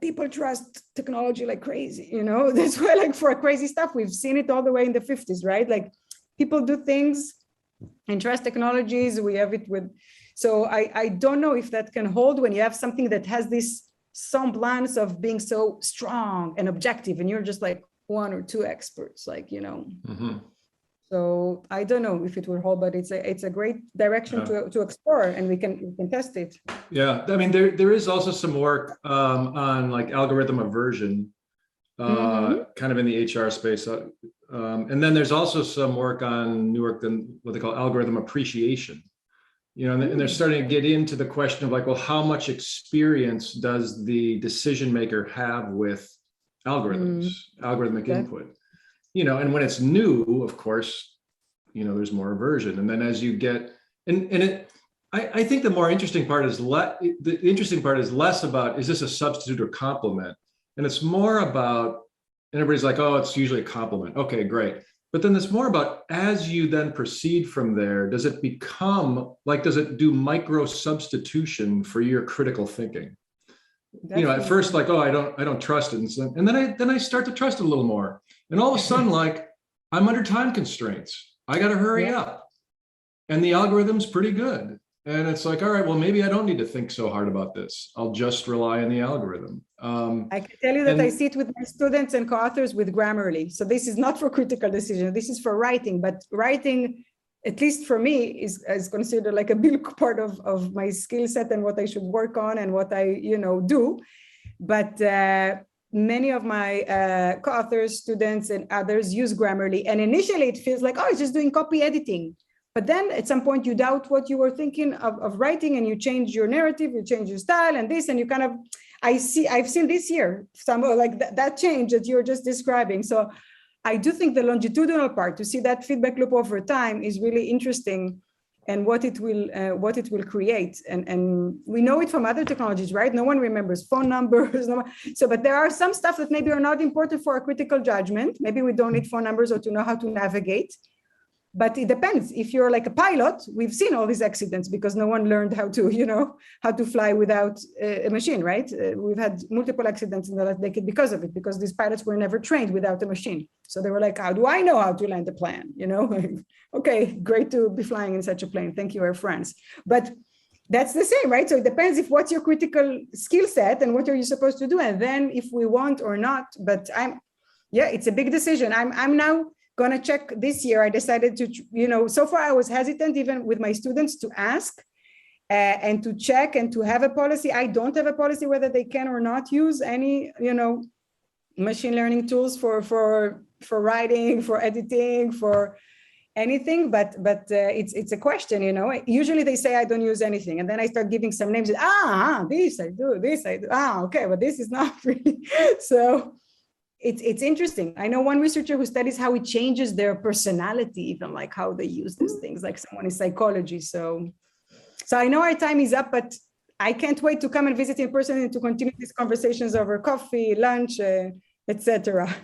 People trust technology like crazy, that's why like for crazy stuff, we've seen it all the way in the 50s, right? Like people do things and trust technologies. We have it with, so I don't know if that can hold when you have something that has this semblance of being so strong and objective, and you're just like 1 or 2 experts, like, Mm-hmm. So I don't know if it will hold, but it's a great direction to explore, and we can test it. Yeah, I mean, there is also some work on like algorithm aversion, kind of in the HR space. And then there's also some work on what they call algorithm appreciation. And they're starting to get into the question of like, well, how much experience does the decision maker have with algorithms, algorithmic input? And when it's new, of course, there's more aversion. And then as you get, I think the more interesting part is less about, is this a substitute or complement? And it's more about, and everybody's like, oh, it's usually a compliment. Okay, great. But then it's more about, as you then proceed from there, does it do micro substitution for your critical thinking? Definitely. At first, like, oh, I don't trust it. And then I start to trust it a little more. And all of a sudden, like, I'm under time constraints. I got to hurry up. And the algorithm's pretty good. And it's like, all right, well, maybe I don't need to think so hard about this. I'll just rely on the algorithm. I can tell you that I sit with my students and co-authors with Grammarly. So this is not for critical decision. This is for writing. But writing, at least for me, is considered like a big part of my skill set and what I should work on and what I, do. But many of my co-authors, students, and others use Grammarly. And initially, it feels like, oh, it's just doing copy editing. But then at some point you doubt what you were thinking of writing, and you change your narrative, you change your style and this, and you kind of, I've seen this year, some like that change that you're just describing. So I do think the longitudinal part, to see that feedback loop over time, is really interesting, and what it will create. And we know it from other technologies, right? No one remembers phone numbers. But there are some stuff that maybe are not important for a critical judgment. Maybe we don't need phone numbers or to know how to navigate. But it depends. If you're like a pilot, we've seen all these accidents because no one learned how to fly without a machine, right? We've had multiple accidents in the last decade because of it, because these pilots were never trained without a machine. So they were like, how do I know how to land a plane? Okay, great to be flying in such a plane. Thank you, Air France. But that's the same, right? So it depends if what's your critical skill set and what are you supposed to do. And then if we want or not, but it's a big decision. I'm now going to check this year. I decided to, so far I was hesitant even with my students to ask and to check and to have a policy. I don't have a policy whether they can or not use any, machine learning tools for writing, for editing, for anything, but it's a question, Usually they say I don't use anything, and then I start giving some names. This I do, this I do. Okay, but this is not really. So it's interesting. I know one researcher who studies how it changes their personality, even like how they use these things, like someone in psychology. So So I know our time is up, but I can't wait to come and visit in person and to continue these conversations over coffee, lunch, etc.